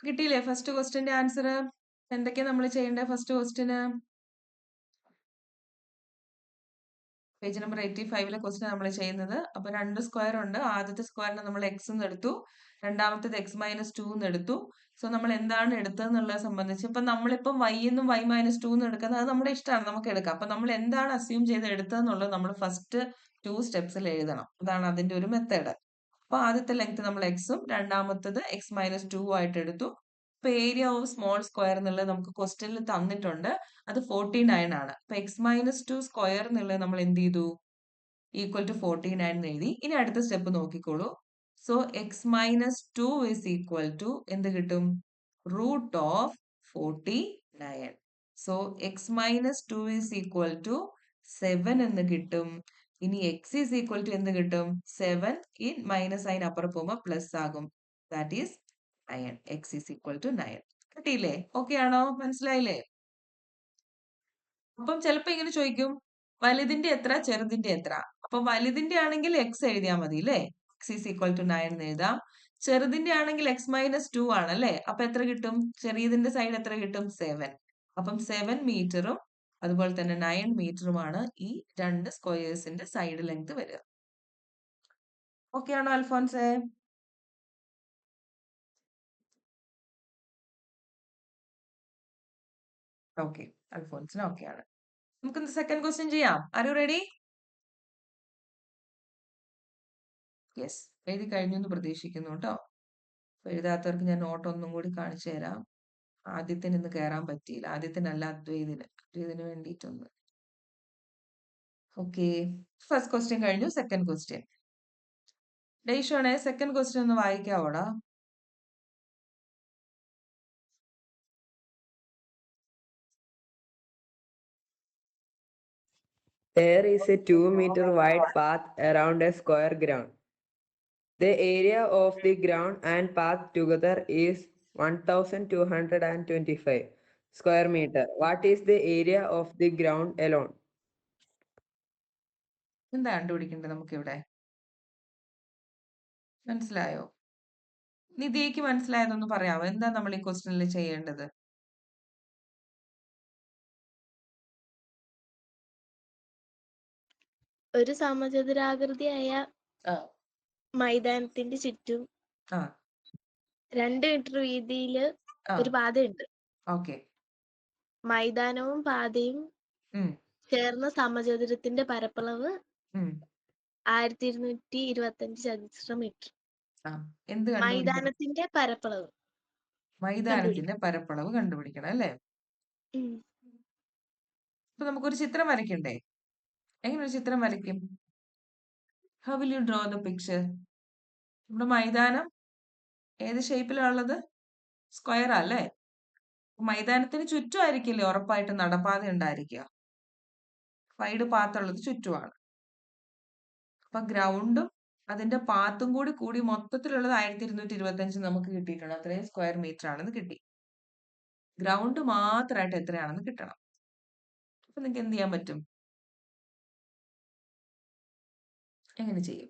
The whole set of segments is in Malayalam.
കിട്ടിയില്ലേ ഫസ്റ്റ് ക്വസ്റ്റ്യന്റെ ആൻസർ? എന്തൊക്കെയാ നമ്മൾ ചെയ്യേണ്ടത് ഫസ്റ്റ് ക്വസ്റ്റ്യന്? പേജ് നമ്പർ 85-ലെ ക്വസ്റ്റ്യൻ നമ്മൾ ചെയ്യുന്നത്. അപ്പൊ 2 സ്ക്വയർ ഉണ്ട്. ആദ്യത്തെ സ്ക്വയറിനെ നമ്മൾ എക്സ് എന്ന് എടുത്തു, രണ്ടാമത്തേത് x-2 എന്ന് എടുത്തു. സോ നമ്മൾ എന്താണ് എടുത്തതെന്നുള്ളത് സംബന്ധിച്ച് ഇപ്പൊ നമ്മളിപ്പം y എന്നും y-2 എന്ന് എടുക്കുന്നത് അത് നമ്മുടെ ഇഷ്ടമാണ്, നമുക്ക് എടുക്കാം. അപ്പൊ നമ്മൾ എന്താണ് അസ്യൂം ചെയ്ത് എടുത്തതെന്നുള്ളത് നമ്മൾ ഫസ്റ്റ് 2 സ്റ്റെപ്സിൽ എഴുതണം. അതാണ് അതിന്റെ ഒരു മെത്തേഡ്. അപ്പൊ ആദ്യത്തെ ലെങ്ത് നമ്മൾ എക്സും രണ്ടാമത്തത് x-2 ആയിട്ട് എടുത്തു. ഇപ്പൊ ഏരിയ ഓഫ് സ്മോൾ സ്ക്വയർ എന്നുള്ളത് നമുക്ക് ക്വസ്റ്റ്യനിൽ തന്നിട്ടുണ്ട്. അത് 49 ആണ്. അപ്പൊ x-2 സ്ക്വയർ എന്നുള്ളത് നമ്മൾ എന്ത് ചെയ്തു? ഈക്വൽ ടു 49 എന്ന് എഴുതി. ഇനി അടുത്ത സ്റ്റെപ്പ് നോക്കിക്കോളൂ. So x-2 is equal to എന്ത് കിട്ടും? Root of 49. So x-2 is equal to 7 എന്ന് കിട്ടും. ഇനി x is equal to എന്ത് കിട്ടും? 7 in മൈനസ് സൈൻ അപ്പുറം പോകുമ്പോൾ പ്ലസ് ആകും. That is 9. x is equal to 9. കിട്ടിയില്ലേ? ഓക്കെ ആണോ? മനസ്സിലായില്ലേ? അപ്പം ചിലപ്പോ ഇങ്ങനെ ചോദിക്കും, വലുതിന്റെ എത്ര ചെറുതിന്റെ എത്ര? അപ്പൊ വലുതിന്റെ ആണെങ്കിൽ എക്സ് എഴുതിയാൽ മതി അല്ലേ? എക്സ് ഈസ് ഈക്വൽ ടു 9 എന്ന് എഴുതാം. ചെറുതിന്റെ ആണെങ്കിൽ x-2 ആണല്ലേ? അപ്പൊ എത്ര കിട്ടും? ചെറിയതിന്റെ സൈഡ് എത്ര കിട്ടും? 7. അപ്പം 7 മീറ്ററും അതുപോലെ തന്നെ 9 മീറ്ററുമാണ് ഈ രണ്ട് സ്ക്വയേഴ്സിന്റെ സൈഡ് ലെങ്ത് വരിക. ഓക്കെ ആണോ അൽഫോൻസേ? ഓക്കെ, അൽഫോൻസിന് ഓക്കെ ആണ്. നമുക്ക് സെക്കൻഡ് ക്വസ്റ്റ്യൻ ചെയ്യാം. Are you ready? യെസ്, എഴുതി കഴിഞ്ഞു എന്ന് പ്രതീക്ഷിക്കുന്നു കേട്ടോ. എഴുതാത്തവർക്ക് ഞാൻ നോട്ട് ഒന്നും കൂടി കാണിച്ചു തരാം. ആദ്യത്തിന് ഇന്ന് കയറാൻ പറ്റിയില്ല. ആദ്യത്തിനല്ല, അദ്വൈതിന് വേണ്ടിയിട്ടൊന്ന്. ഓക്കെ, ഫസ്റ്റ് ക്വസ്റ്റ്യൻ കഴിഞ്ഞു. Second question. ഡെയ്ഷോണെ സെക്കൻഡ് ക്വസ്റ്റ്യൻ ഒന്ന് വായിക്കാവോടാ? There is a 2-meter wide path around a square ground. The area of the ground and path together is 1225 square meter. What is the area of the ground alone? എന്താ കണ്ടുപിടിക്കേണ്ടത് നമുക്കിവിടെ? മനസ്സിലായോ? നിധിക്ക് മനസ്സിലായതൊന്ന് പറയാമോ? എന്താ നമ്മൾ ഈ ക്വസ്റ്റ്യനിൽ ചെയ്യേണ്ടത്? ഒരു സമചതുരാകൃതിയായ ആ മൈതാനത്തിന്റെ ചുറ്റും ആ 2 മീറ്റർ വീതിയില് ആ ഒരു പാതയുണ്ട്. ഓക്കെ. മൈതാനവും പാതയും ഉം ചേർന്ന സമചതുരത്തിന്റെ പരപ്പളവ് ഉം 1225 ചതുരശ്ര മീറ്റർ. ആ എന്ത് കണ്ടുപിടിക്കണം? മൈതാനത്തിന്റെ പരപ്പളവ് മൈതാനത്തിന്റെ പരപ്പളവ് കണ്ടുപിടിക്കണം അല്ലേ? ഉം. ഇപ്പൊ നമുക്കൊരു ചിത്രം വരയ്ക്കണ്ടേ? എങ്ങനെ ഒരു ചിത്രം വരയ്ക്കും? How will you draw the picture? നമ്മുടെ മൈതാനം ഏത് ഷേപ്പിലാണുള്ളത്? സ്ക്വയർ അല്ലേ? മൈതാനത്തിന് ചുറ്റും ആയിരിക്കില്ലേ ഉറപ്പായിട്ട് നടപ്പാത ഉണ്ടായിരിക്കുക. വൈഡ് പാത്തുള്ളത് ചുറ്റുമാണ്. അപ്പൊ ഗ്രൗണ്ടും അതിന്റെ പാത്തും കൂടി മൊത്തത്തിലുള്ളത് 1225 നമുക്ക് കിട്ടിയിട്ടുണ്ട്. അത്രയും സ്ക്വയർ മീറ്റർ ആണെന്ന് കിട്ടി. ഗ്രൗണ്ട് മാത്രമായിട്ട് എത്രയാണെന്ന് കിട്ടണം. അപ്പൊ നിങ്ങൾക്ക് എന്ത് ചെയ്യാൻ പറ്റും? എങ്ങനെ ചെയ്യും?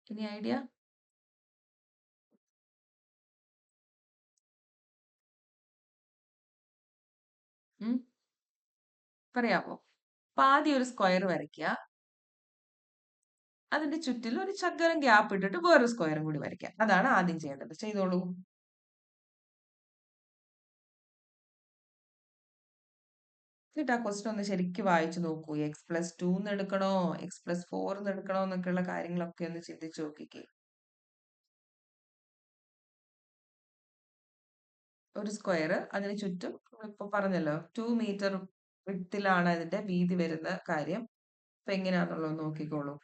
ഇനി ഐഡിയ? പറയാമോ? അപ്പൊ ആദ്യം ഒരു സ്ക്വയർ വരയ്ക്കുക. അതിന്റെ ചുറ്റിൽ ഒരു ചതുരം ഗ്യാപ്പ് ഇട്ടിട്ട് വേറൊരു സ്ക്വയറും കൂടി വരയ്ക്കുക. അതാണ് ആദ്യം ചെയ്യേണ്ടത്. ചെയ്തോളൂ. എന്നിട്ട് ആ ക്വസ്റ്റ്യൻ ഒന്ന് ശരിക്കും വായിച്ചു നോക്കൂ. x+2 എന്ന് എടുക്കണോ x+4 എന്ന് എടുക്കണോ എന്നൊക്കെയുള്ള കാര്യങ്ങളൊക്കെ ഒന്ന് ചിന്തിച്ചു നോക്കിക്കേ. ഒരു സ്ക്വയർ, അതിന് ചുറ്റും ഇപ്പൊ പറഞ്ഞല്ലോ 2 മീറ്റർ വിഡ്ത്തിലാണ് അതിന്റെ വീതി വരുന്ന കാര്യം. അപ്പൊ എങ്ങനെയാണെന്നുള്ളത് നോക്കിക്കോളൂ.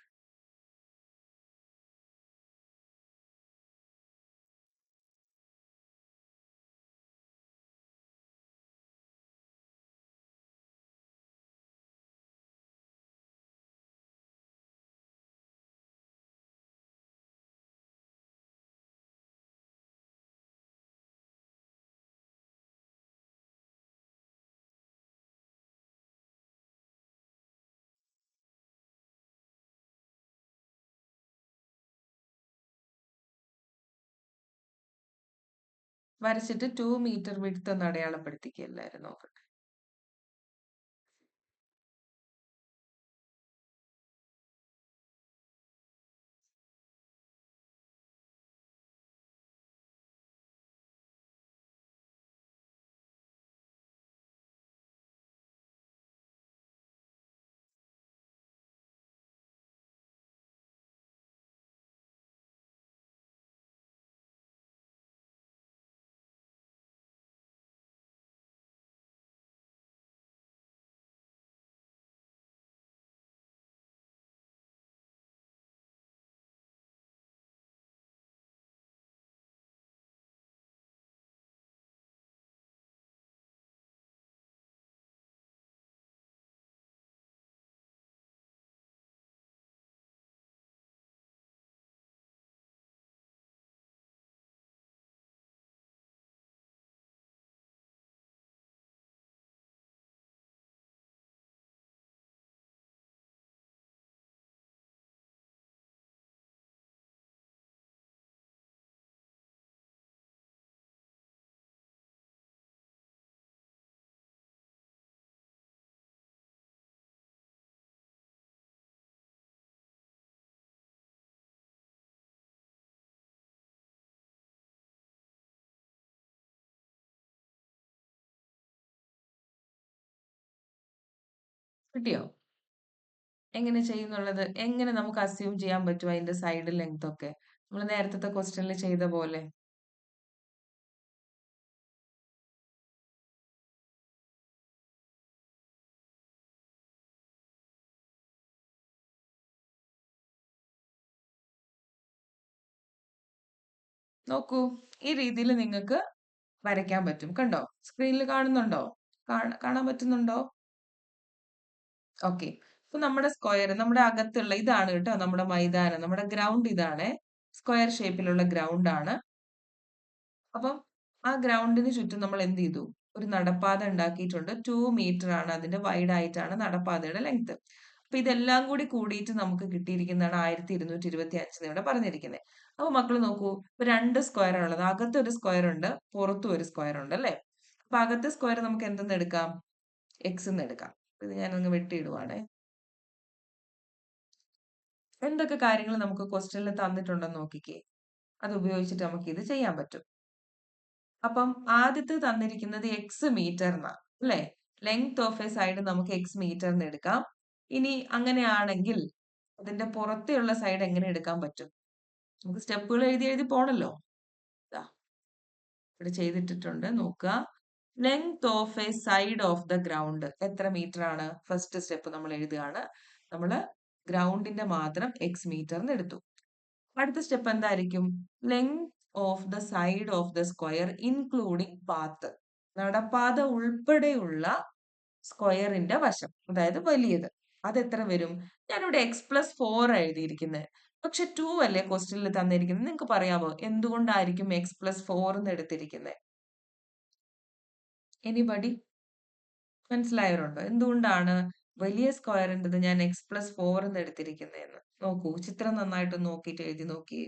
വരച്ചിട്ട് 2 മീറ്റർ വിഡ്ത്ത് ഒന്ന് അടയാളപ്പെടുത്തിക്കുക എല്ലാവരും നോക്കട്ടെ. കിട്ടിയോ? എങ്ങനെ ചെയ്യുന്നുള്ളത് എങ്ങനെ നമുക്ക് അസ്യൂം ചെയ്യാൻ പറ്റും അതിന്റെ സൈഡ് ലെങ്ത് ഒക്കെ നമ്മൾ നേരത്തെ ക്വസ്റ്റ്യനിൽ ചെയ്ത പോലെ? നോക്കൂ, ഈ രീതിയിൽ നിങ്ങൾക്ക് വരയ്ക്കാൻ പറ്റും. കണ്ടോ? സ്ക്രീനിൽ കാണുന്നുണ്ടോ? കാണാൻ പറ്റുന്നുണ്ടോ? ഓക്കെ. അപ്പൊ നമ്മുടെ സ്ക്വയർ, നമ്മുടെ അകത്തുള്ള ഇതാണ് കേട്ടോ നമ്മുടെ മൈതാനം, നമ്മുടെ ഗ്രൗണ്ട് ഇതാണ്. സ്ക്വയർ ഷേപ്പിലുള്ള ഗ്രൗണ്ട് ആണ്. അപ്പം ആ ഗ്രൗണ്ടിന് ചുറ്റും നമ്മൾ എന്ത് ചെയ്തു? ഒരു നടപ്പാത ഉണ്ടാക്കിയിട്ടുണ്ട്. 2 മീറ്റർ ആണ് അതിന്റെ വൈഡ് ആയിട്ടാണ് നടപ്പാതയുടെ ലെങ്ത്. അപ്പൊ ഇതെല്ലാം കൂടി കൂടിയിട്ട് നമുക്ക് കിട്ടിയിരിക്കുന്നതാണ് 1225 ഇവിടെ പറഞ്ഞിരിക്കുന്നത്. അപ്പൊ മക്കൾ നോക്കൂ, ഇപ്പൊ 2 സ്ക്വയർ ആണുള്ളത്. അകത്തൊരു സ്ക്വയർ ഉണ്ട്, പുറത്തും ഒരു സ്ക്വയർ ഉണ്ട് അല്ലേ? അപ്പൊ അകത്തെ സ്ക്വയർ നമുക്ക് എന്തെന്ന് എടുക്കാം? എക്സ് എന്ന് എടുക്കാം. ഇത് ഞാനങ്ങ് വെട്ടിയിടുവാണേ. എന്തൊക്കെ കാര്യങ്ങൾ നമുക്ക് ക്വസ്റ്റ്യനിൽ തന്നിട്ടുണ്ടെന്ന് നോക്കിക്കേ. അത് ഉപയോഗിച്ചിട്ട് നമുക്ക് ഇത് ചെയ്യാൻ പറ്റും. അപ്പം ആദ്യത്തെ തന്നിരിക്കുന്നത് എക്സ് മീറ്ററിനാണ് അല്ലെ? ലെങ്ത് ഓഫ് എ സൈഡ് നമുക്ക് എക്സ് മീറ്ററിന് എടുക്കാം. ഇനി അങ്ങനെയാണെങ്കിൽ അതിന്റെ പുറത്തെയുള്ള സൈഡ് എങ്ങനെ എടുക്കാൻ പറ്റും? നമുക്ക് സ്റ്റെപ്പുകൾ എഴുതി എഴുതി പോണല്ലോ. ദാ ഇവിടെ ചെയ്തിട്ടിട്ടുണ്ട്, നോക്കുക. Length of A side of the ground എത്ര മീറ്റർ ആണ്? ഫസ്റ്റ് സ്റ്റെപ്പ് നമ്മൾ എഴുതുകയാണ്. നമ്മൾ ഗ്രൗണ്ടിന്റെ മാത്രം എക്സ് മീറ്ററിന് എടുത്തു. അടുത്ത സ്റ്റെപ്പ് എന്തായിരിക്കും? Length of the side of the square including path. നടപ്പാത ഉൾപ്പെടെയുള്ള സ്ക്വയറിന്റെ വശം, അതായത് വലിയത്, അതെത്ര വരും? ഞാനിവിടെ x+4 എഴുതിയിരിക്കുന്നത്. പക്ഷെ 2 അല്ലേ ക്വസ്റ്റ്യനിൽ തന്നിരിക്കുന്നത്. നിങ്ങൾക്ക് പറയാമോ എന്തുകൊണ്ടായിരിക്കും x+4 എന്ന് എടുത്തിരിക്കുന്നത്? എനിബഡി മനസ്സിലായവരുണ്ടോ? എന്തുകൊണ്ടാണ് വലിയ സ്ക്വയറിൻ്റെത് ഞാൻ x+4 എന്ന് എടുത്തിരിക്കുന്നതെന്ന്? നോക്കൂ, ചിത്രം നന്നായിട്ട് നോക്കിയിട്ട് എഴുതി നോക്കിയേ.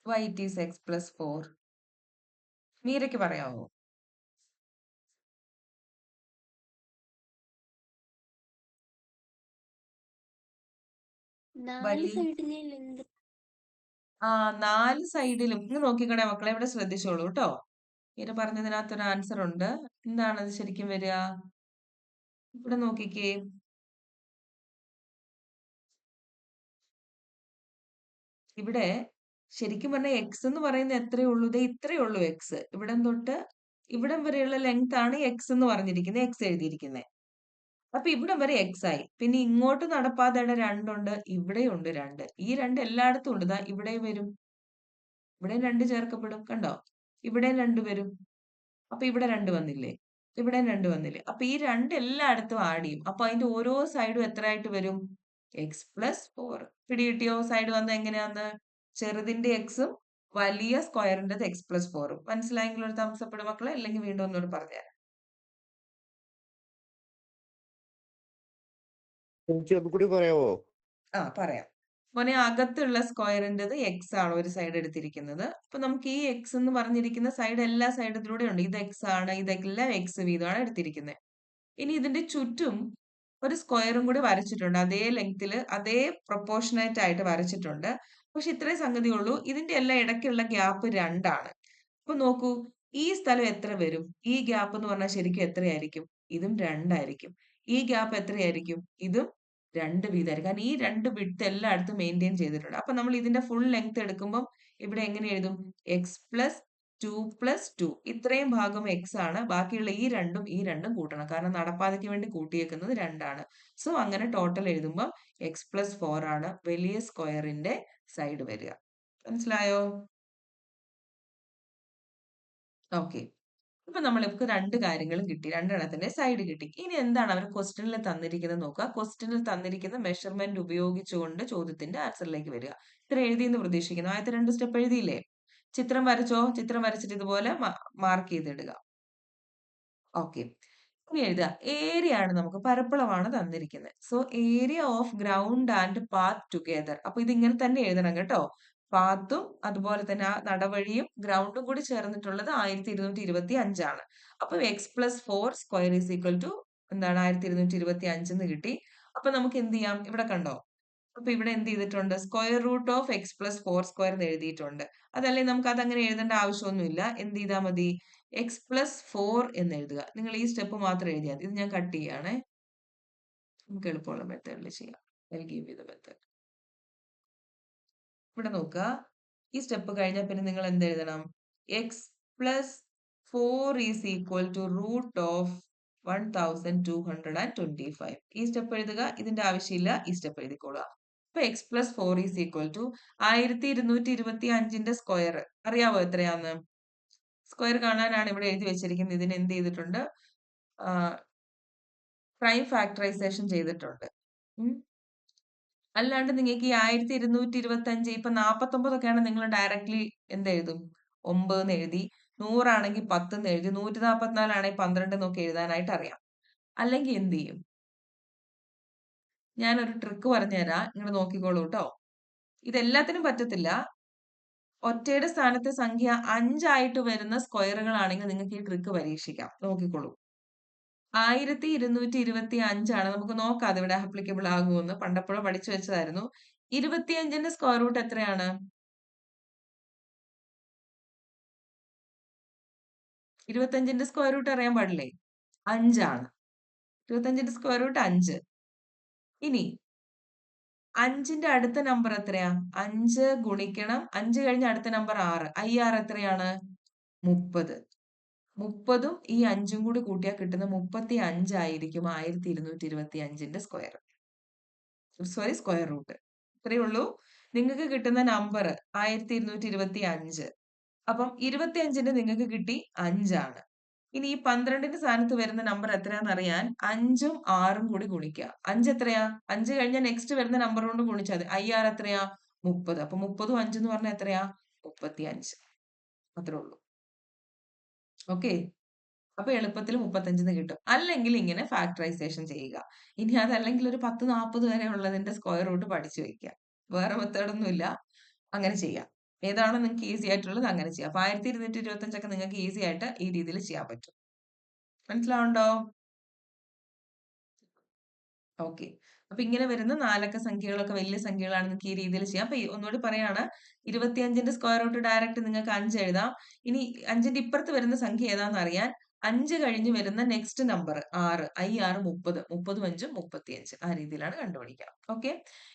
Why it is x+4? മീരയ്ക്ക് പറയാമോ? നാല് സൈഡിലെ ലെങ്ത്. ആ, 4 സൈഡിലും ഇങ്ങ് നോക്കിക്കണേ മക്കളെ, ഇവിടെ ശ്രദ്ധിച്ചോളൂ കേട്ടോ. മീര പറഞ്ഞതിനകത്ത് ഒരു ആൻസർ ഉണ്ട്. എന്താണ് അത് ശരിക്കും വരിക? ഇവിടെ നോക്കിക്കേ. ഇവിടെ ശരിക്കും പറഞ്ഞാൽ എക്സ് എന്ന് പറയുന്നത് എത്രയേ ഉള്ളൂ? ദേ ഇത്രയേ ഉള്ളൂ എക്സ്. ഇവിടം തൊട്ട് ഇവിടം വരെയുള്ള ലെങ്ത് ആണ് എക്സ് എന്ന് പറഞ്ഞിരിക്കുന്നത്, എക്സ് എഴുതിയിരിക്കുന്നത്. അപ്പൊ ഇവിടം വരെ എക്സ് ആയി. പിന്നെ ഇങ്ങോട്ട് നടപ്പാതയുടെ 2 ഉണ്ട്, ഇവിടെയുണ്ട് 2. ഈ 2 എല്ലായിടത്തും ഉണ്ട്. ദാ ഇവിടെ വരും, ഇവിടെ 2 ചേർക്കപ്പെടും. കണ്ടോ? ഇവിടെ 2 വരും. അപ്പൊ ഇവിടെ 2 വന്നില്ലേ? ഇവിടെ 2 വന്നില്ലേ? അപ്പൊ ഈ 2 എല്ലായിടത്തും ആഡ് ചെയ്യും. അപ്പൊ അതിന്റെ ഓരോ സൈഡും എത്ര ആയിട്ട് വരും? x+4. പിടികിട്ടിയോ? സൈഡ് വന്ന എങ്ങനെയാന്ന്? ചെറുതിന്റെ എക്സും വലിയ സ്ക്വയറിന്റെ x+4ഉം. മനസ്സിലായെങ്കിൽ ഒരു തംസ് അപ്പ് ഇടും മക്കളെ, അല്ലെങ്കിൽ വീണ്ടും ഒന്നുകൂടെ പറഞ്ഞുതരാം. എനിക്ക് ഒന്നുകൂടി പറയാമോ? പറയാം. മോനെ അകത്തുള്ള സ്ക്വയറിൻ്റെത് എക്സ് ആണ് ഒരു സൈഡ് എടുത്തിരിക്കുന്നത്. അപ്പൊ നമുക്ക് ഈ എക്സ് എന്ന് പറഞ്ഞിരിക്കുന്ന സൈഡ് എല്ലാ സൈഡിലൂടെ ഉണ്ട്. ഇത് എക്സ് ആണ്, ഇതെല്ലാം എക്സ് വീതമാണ് എടുത്തിരിക്കുന്നത്. ഇനി ഇതിന്റെ ചുറ്റും ഒരു സ്ക്വയറും കൂടി വരച്ചിട്ടുണ്ട്. അതേ ലെങ്തിൽ അതേ പ്രൊപ്പോർഷനേറ്റ് ആയിട്ട് വരച്ചിട്ടുണ്ട്. പക്ഷെ ഇത്രയും സംഗതിയുള്ളൂ, ഇതിന്റെ എല്ലാം ഇടയ്ക്കുള്ള ഗ്യാപ്പ് 2 ആണ്. അപ്പൊ നോക്കൂ, ഈ സ്ഥലം എത്ര വരും? ഈ ഗ്യാപ്പ് എന്ന് പറഞ്ഞാൽ ശരിക്കും എത്രയായിരിക്കും? ഇതും 2 ആയിരിക്കും. ഈ ഗ്യാപ്പ് എത്രയായിരിക്കും? ഇതും 2 വീതമായിരിക്കും. കാരണം ഈ 2 വിഡ്ത്ത് എല്ലായിടത്തും മെയിൻറ്റെയിൻ ചെയ്തിട്ടുണ്ട്. അപ്പൊ നമ്മൾ ഇതിന്റെ ഫുൾ ലെങ്ത് എടുക്കുമ്പോൾ ഇവിടെ എങ്ങനെ എഴുതും? X plus 2 plus 2. ഇത്രയും ഭാഗം എക്സ് ആണ്. ബാക്കിയുള്ള ഈ രണ്ടും കൂട്ടണം. കാരണം നടപ്പാതയ്ക്ക് വേണ്ടി കൂട്ടിയേക്കുന്നത് 2 ആണ്. സോ അങ്ങനെ ടോട്ടൽ എഴുതുമ്പോൾ എക്സ് പ്ലസ് 4 ആണ് വലിയ സ്ക്വയറിന്റെ സൈഡ് വരിക. മനസ്സിലായോ? ഓക്കെ. അപ്പൊ നമ്മൾക്ക് 2 കാര്യങ്ങളും കിട്ടി. 2 എണ്ണത്തിന്റെ സൈഡ് കിട്ടി. ഇനി എന്താണ് അവർ ക്വസ്റ്റ്യനിൽ തന്നിരിക്കുന്നത് നോക്കുക. ക്വസ്റ്റ്യനിൽ തന്നിരിക്കുന്ന മെഷർമെന്റ് ഉപയോഗിച്ചുകൊണ്ട് ചോദ്യത്തിന്റെ ആൻസറിലേക്ക് വരിക. ഇത്ര എഴുതിയെന്ന് പ്രതീക്ഷിക്കുന്നു. ആദ്യത്തെ 2 സ്റ്റെപ്പ് എഴുതിയില്ലേ? ചിത്രം വരച്ചോ? ചിത്രം വരച്ചിട്ട് ഇതുപോലെ മാർക്ക് ചെയ്തിടുക. ഓക്കെ. ഇനി എഴുതുക. ഏരിയ ആണ്, നമുക്ക് പരപ്പളവാണ് തന്നിരിക്കുന്നത്. So area of ground and path together. അപ്പൊ ഇത് ഇങ്ങനെ തന്നെ എഴുതണം കേട്ടോ. പാത്തും അതുപോലെ തന്നെ ആ നടവഴിയും ഗ്രൗണ്ടും കൂടി ചേർന്നിട്ടുള്ളത് 1225 ആണ്. അപ്പൊ X plus 4 square is equal to എന്താണ് 1225 എന്ന് കിട്ടി. അപ്പൊ നമുക്ക് എന്ത് ചെയ്യാം? ഇവിടെ കണ്ടോ? അപ്പൊ ഇവിടെ എന്ത് ചെയ്തിട്ടുണ്ട്? Square root of X plus 4 square എന്ന് എഴുതിയിട്ടുണ്ട്. അതല്ലേ, നമുക്ക് അതങ്ങനെ എഴുതേണ്ട ആവശ്യമൊന്നുമില്ല. എന്ത് ചെയ്താൽ മതി? എക്സ് പ്ലസ് 4 എന്ന് എഴുതുക. നിങ്ങൾ ഈ സ്റ്റെപ്പ് മാത്രം എഴുതിയാൽ മതി. ഇത് ഞാൻ കട്ട് ചെയ്യുകയാണേ. നമുക്ക് എളുപ്പമുള്ള മെത്തേഡിൽ ചെയ്യാം. I'll give you the method. ഇവിടെ നോക്കുക. ഈ സ്റ്റെപ്പ് കഴിഞ്ഞാൽ പിന്നെ നിങ്ങൾ എന്ത് എഴുതണം? X plus 4 is equal to root of 1225. ഈ സ്റ്റെപ്പ് എഴുതുക. ഇതിന്റെ ആവശ്യമില്ല. ഈ സ്റ്റെപ്പ് എഴുതിക്കോളുക. അപ്പൊ X plus 4 is equal to 1225ന്റെ സ്ക്വയർ അറിയാവോ എത്രയാന്ന്? സ്ക്വയർ കാണാനാണ് ഇവിടെ എഴുതി വെച്ചിരിക്കുന്നത്. ഇതിന് എന്ത് ചെയ്തിട്ടുണ്ട്? പ്രൈം ഫാക്ടറൈസേഷൻ ചെയ്തിട്ടുണ്ട്. അല്ലാണ്ട് നിങ്ങൾക്ക് ഈ 1225 ഇപ്പൊ 49 ഒക്കെയാണ് നിങ്ങൾ ഡയറക്ട്ലി എന്തെഴുതും? 9 എന്ന് എഴുതി. 100 ആണെങ്കിൽ 10 എന്ന് എഴുതി. 144 ആണെങ്കിൽ 12 എന്നൊക്കെ എഴുതാനായിട്ട് അറിയാം. അല്ലെങ്കിൽ എന്ത് ചെയ്യും? ഞാനൊരു ട്രിക്ക് പറഞ്ഞുതരാം. നിങ്ങൾ നോക്കിക്കോളൂ കേട്ടോ. ഇതെല്ലാത്തിനും പറ്റത്തില്ല. ഒറ്റയുടെ സ്ഥാനത്തെ സംഖ്യ 5 ആയിട്ട് വരുന്ന സ്ക്വയറുകളാണെങ്കിൽ നിങ്ങൾക്ക് ഈ ട്രിക്ക് പരീക്ഷിക്കാം. നോക്കിക്കോളൂ. 1225 ആണ്. നമുക്ക് നോക്കാം അതിവിടെ ആപ്ലിക്കബിൾ ആകുമെന്ന്. പണ്ടപ്പോഴോ പഠിച്ചു വെച്ചതായിരുന്നു. 25ന്റെ സ്ക്വയർ റൂട്ട് എത്രയാണ്? 25ന്റെ സ്ക്വയർ റൂട്ട് അറിയാൻ പാടില്ലേ? 5 ആണ്. 25ന്റെ സ്ക്വയർ റൂട്ട് 5. ഇനി 5ന്റെ അടുത്ത നമ്പർ എത്രയാ? 5 ഗുണിക്കണം 5 കഴിഞ്ഞ അടുത്ത നമ്പർ 6. IR എത്രയാണ്? 30. 30ഉം ഈ 5ഉം കൂടി കൂട്ടിയാൽ കിട്ടുന്ന 35 ആയിരിക്കും 1225ന്റെ സ്ക്വയർ. Sorry, square root. ഇത്രയേ ഉള്ളൂ. നിങ്ങൾക്ക് കിട്ടുന്ന നമ്പർ 1225. അപ്പം 25ന്റെ നിങ്ങൾക്ക് കിട്ടി 5 ആണ്. ഇനി ഈ 12ന്റെ സ്ഥാനത്ത് വരുന്ന നമ്പർ എത്രയാന്ന് അറിയാൻ 5ഉം 6ഉം കൂടി ഗുണിക്കുക. 5 എത്രയാ? 5 കഴിഞ്ഞാൽ നെക്സ്റ്റ് വരുന്ന നമ്പർ കൊണ്ട് ഗുണിച്ചാൽ മതി. IR എത്രയാ? 30. അപ്പൊ 30ഉം 5 എന്ന് പറഞ്ഞാൽ എത്രയാ? 35. അത്രേ ഉള്ളൂ. ഓക്കെ. അപ്പൊ എളുപ്പത്തിൽ 35 കിട്ടും. അല്ലെങ്കിൽ ഇങ്ങനെ ഫാക്ടറൈസേഷൻ ചെയ്യുക. ഇനി അതല്ലെങ്കിൽ ഒരു 10, 40 വരെ ഉള്ളതിന്റെ സ്ക്വയർ റൂട്ട് പഠിച്ചു വെക്കുക. വേറെ മെത്തേഡൊന്നും ഇല്ല. അങ്ങനെ ചെയ്യാം. ഏതാണോ നിങ്ങൾക്ക് ഈസി ആയിട്ടുള്ളത് അങ്ങനെ ചെയ്യാം. അപ്പൊ 1225 ഒക്കെ നിങ്ങൾക്ക് ഈസി ആയിട്ട് ഈ രീതിയിൽ ചെയ്യാൻ പറ്റും. മനസ്സിലാവുണ്ടോ? ഓക്കെ. അപ്പൊ ഇങ്ങനെ വരുന്ന 4 അക്ക സംഖ്യകളൊക്കെ വലിയ സംഖ്യകളാണ്. നിങ്ങൾക്ക് ഈ രീതിയിൽ ചെയ്യാം. അപ്പൊ ഒന്നുകൂടി പറയാണ്. 25ന്റെ സ്ക്വയർ റൂട്ട് ഡയറക്റ്റ് നിങ്ങൾക്ക് 5 എഴുതാം. ഇനി 5ന്റെ ഇപ്പുറത്ത് വരുന്ന സംഖ്യ ഏതാണെന്ന് അറിയാൻ 5 കഴിഞ്ഞ് വരുന്ന നെക്സ്റ്റ് നമ്പർ 6. IR 30. 30ഉം 5ഉം 35. ആ രീതിയിലാണ് കണ്ടുപിടിക്കുക. ഓക്കെ.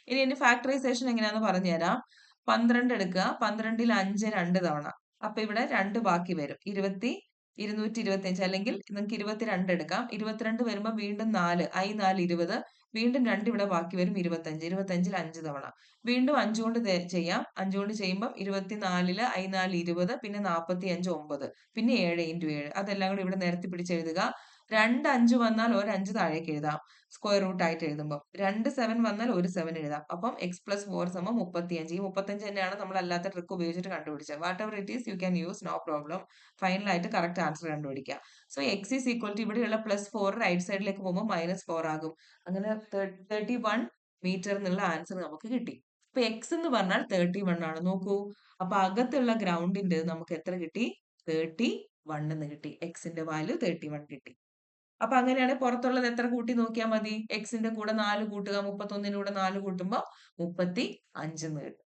ഇനി എന്റെ ഫാക്ടറൈസേഷൻ എങ്ങനെയാന്ന് പറഞ്ഞുതരാം. 12 എടുക്കുക. 12ൽ 5 2 തവണ. അപ്പൊ ഇവിടെ 2 ബാക്കി വരും. 225 അല്ലെങ്കിൽ നിങ്ങൾക്ക് 22 എടുക്കാം. 22 വരുമ്പോൾ വീണ്ടും 4. I4 20. വീണ്ടും 2 ഇവിടെ ബാക്കി വരും. 25. 25ൽ 5 തവണ. വീണ്ടും 5 കൊണ്ട് ചെയ്യാം. 5 കൊണ്ട് ചെയ്യുമ്പോൾ 24ല് I4 20. പിന്നെ 45 9. പിന്നെ 7 × 7. അതെല്ലാം കൂടി ഇവിടെ നിരത്തി പിടിച്ചെഴുതുക. 2 5 വന്നാൽ ഒരു 5 താഴേക്ക് എഴുതാം. സ്ക്വയർ റൂട്ട് ആയിട്ട് എഴുതുമ്പോൾ 2 7 വന്നാൽ ഒരു 7 എഴുതാം. അപ്പം എക്സ് പ്ലസ് 4 സമം 35. ഈ 35 തന്നെയാണ് നമ്മൾ അല്ലാത്ത ട്രിക്ക് ഉപയോഗിച്ചിട്ട് കണ്ടുപിടിച്ചത്. Whatever it is you can use, no problem. ഫൈനലായിട്ട് കറക്റ്റ് ആൻസർ കണ്ടുപിടിക്കുക. So X is equal to ഇവിടെയുള്ള +4 റൈറ്റ് സൈഡിലേക്ക് പോകുമ്പോൾ -4 ആകും. അങ്ങനെ 31 മീറ്റർ എന്നുള്ള ആൻസർ നമുക്ക് കിട്ടി. അപ്പൊ അപ്പൊ എക്സ് എന്ന് പറഞ്ഞാൽ 31 ആണ്. നോക്കൂ, അപ്പൊ അകത്തുള്ള ഗ്രൗണ്ടിന്റെ നമുക്ക് എത്ര കിട്ടി? 31 എന്ന് കിട്ടി. എക്സിന്റെ വാല്യൂ 31 കിട്ടി. അപ്പൊ അങ്ങനെയാണെങ്കിൽ പുറത്തുള്ളത് എത്ര കൂട്ടി നോക്കിയാൽ മതി? എക്സിന്റെ കൂടെ 4 കൂട്ടുക, 31ന്റെ കൂടെ 4 കൂട്ടുമ്പോ 35 എന്ന് കിട്ടും.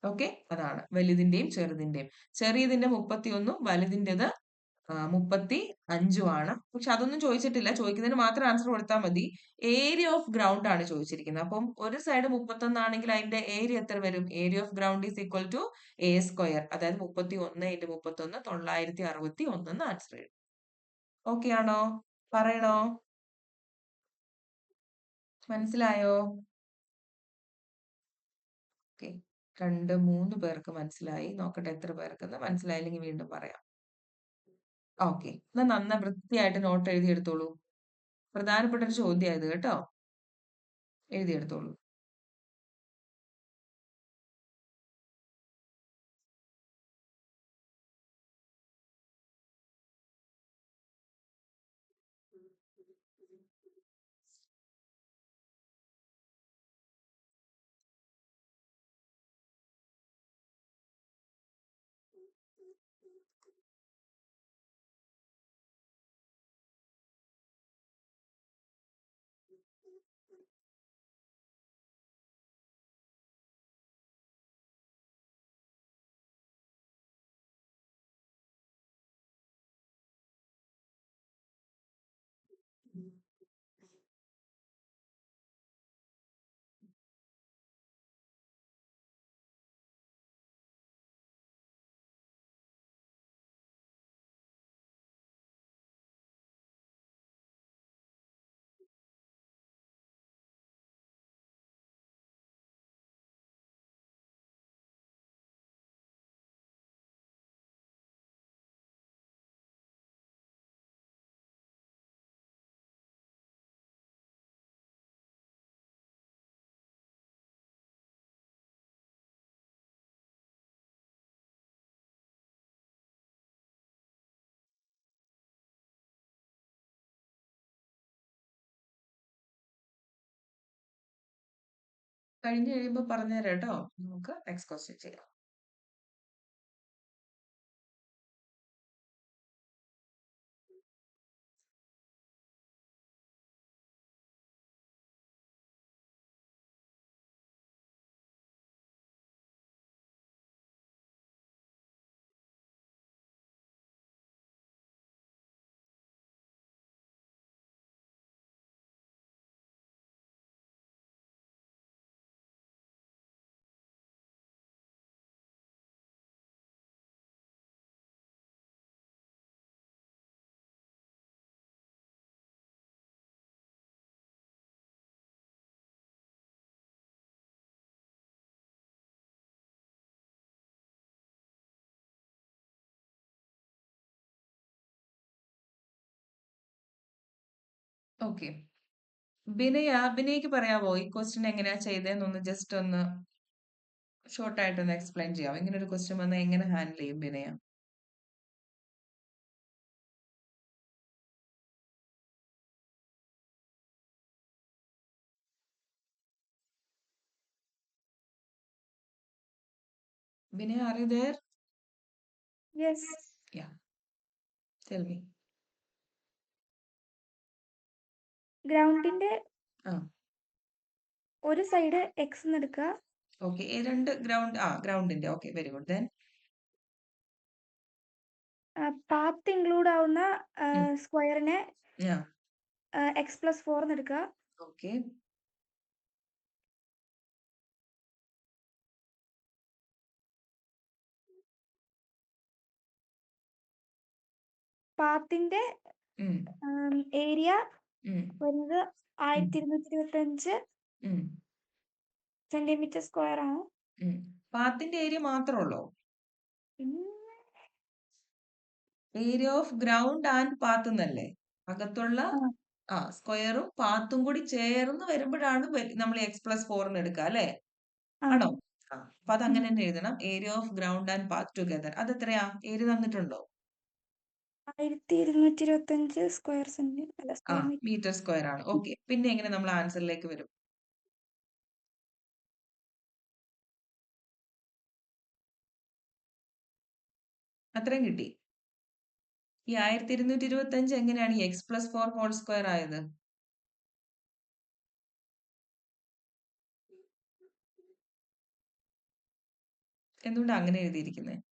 ഓക്കെ, അതാണ് വലുതിന്റെയും ചെറുതിന്റെയും. ചെറിയതിന്റെ 31ഉം വലുതിന്റേത് 35ഉം ആണ്. പക്ഷെ അതൊന്നും ചോദിച്ചിട്ടില്ല. ചോദിക്കുന്നതിന് മാത്രം ആൻസർ കൊടുത്താൽ മതി. ഏരിയ ഓഫ് ഗ്രൗണ്ട് ആണ് ചോദിച്ചിരിക്കുന്നത്. അപ്പം ഒരു സൈഡ് 31 ആണെങ്കിൽ അതിന്റെ ഏരിയ എത്ര വരും? Area of ground is equal to A square. അതായത് 31 × 31 961 എന്ന് ആൻസർ വരും. ഓക്കെ ആണോ? പറയണോ? മനസ്സിലായോ? ഓക്കെ, 2, 3 പേർക്ക് മനസ്സിലായി. നോക്കട്ടെ എത്ര പേർക്കെന്ന്. മനസ്സിലായില്ലെങ്കിൽ വീണ്ടും പറയാം. ഓക്കെ, എന്നാ നന്നായി വൃത്തിയായിട്ട് നോട്ട് എഴുതിയെടുത്തോളൂ. പ്രധാനപ്പെട്ട ഒരു ചോദ്യമായത് കേട്ടോ. എഴുതിയെടുത്തോളൂ. കഴിഞ്ഞ് കഴിയുമ്പോൾ പറഞ്ഞുതരാം കേട്ടോ. നമുക്ക് നെക്സ്റ്റ് ക്വസ്റ്റ്യൻ ചെയ്യാം. ഓക്കെ, ബിനയ്ക്ക് പറയാവോ ഈ ക്വസ്റ്റ്യൻ എങ്ങനെയാ ചെയ്തതെന്നൊന്ന് ജസ്റ്റ് ഒന്ന് ഷോർട്ട് ആയിട്ടൊന്ന് എക്സ്പ്ലെയിൻ ചെയ്യാം. ഇങ്ങനെ ഒരു ക്വസ്റ്റ്യൻ വന്നാൽ എങ്ങനെ ഹാൻഡിൽ ചെയ്യും Binaya? Binay, are you there? Yes. Yeah. Tell me. ഗ്രൗണ്ടിന്റെ ആ ഒരു സൈഡ് എക്സ് എന്ന് എടുക്കുക. ഓക്കെ, രണ്ട് ഗ്രൗണ്ടിന്റെ okay, very good. Then path include ആവുന്ന സ്ക്വയറിനെ ആ x+4 എന്ന് എടുക്കുക. ഓക്കെ, പാത്തിന്റെ ഏരിയ വരുന്നത് 1225 സെന്റിമീറ്റർ സ്ക്വയർ ആണ്. പാത്തിന്റെ ഏരിയ മാത്രമേ ഉള്ളൂ? പിന്നെ area of ground and path എന്നല്ലേ? അകത്തുള്ള ആ. സ്ക്വയറും പാത്തും കൂടി ചേർന്ന് വരുമ്പോഴാണ് നമ്മൾ x+4 എന്ന് എടുക്കുക അല്ലേ? ആ. ആണോ? അപ്പൊ അത് അങ്ങനെ തന്നെ എഴുതണം. Area of ground and path together. അത് എത്രയാ? ഏരിയ തന്നിട്ടുണ്ടോ? 1225 square centimetre square metre. Metre square ആണ്. ഓക്കെ, പിന്നെ എങ്ങനെ നമ്മൾ ആൻസറിലേക്ക് വരും? അത്രയും കിട്ടി. ഈ 1225 എങ്ങനെയാണ് ഈ x+4 ഹോൾ സ്ക്വയർ ആയത്? എന്തുകൊണ്ടാണ് അങ്ങനെ എഴുതിയിരിക്കുന്നത്?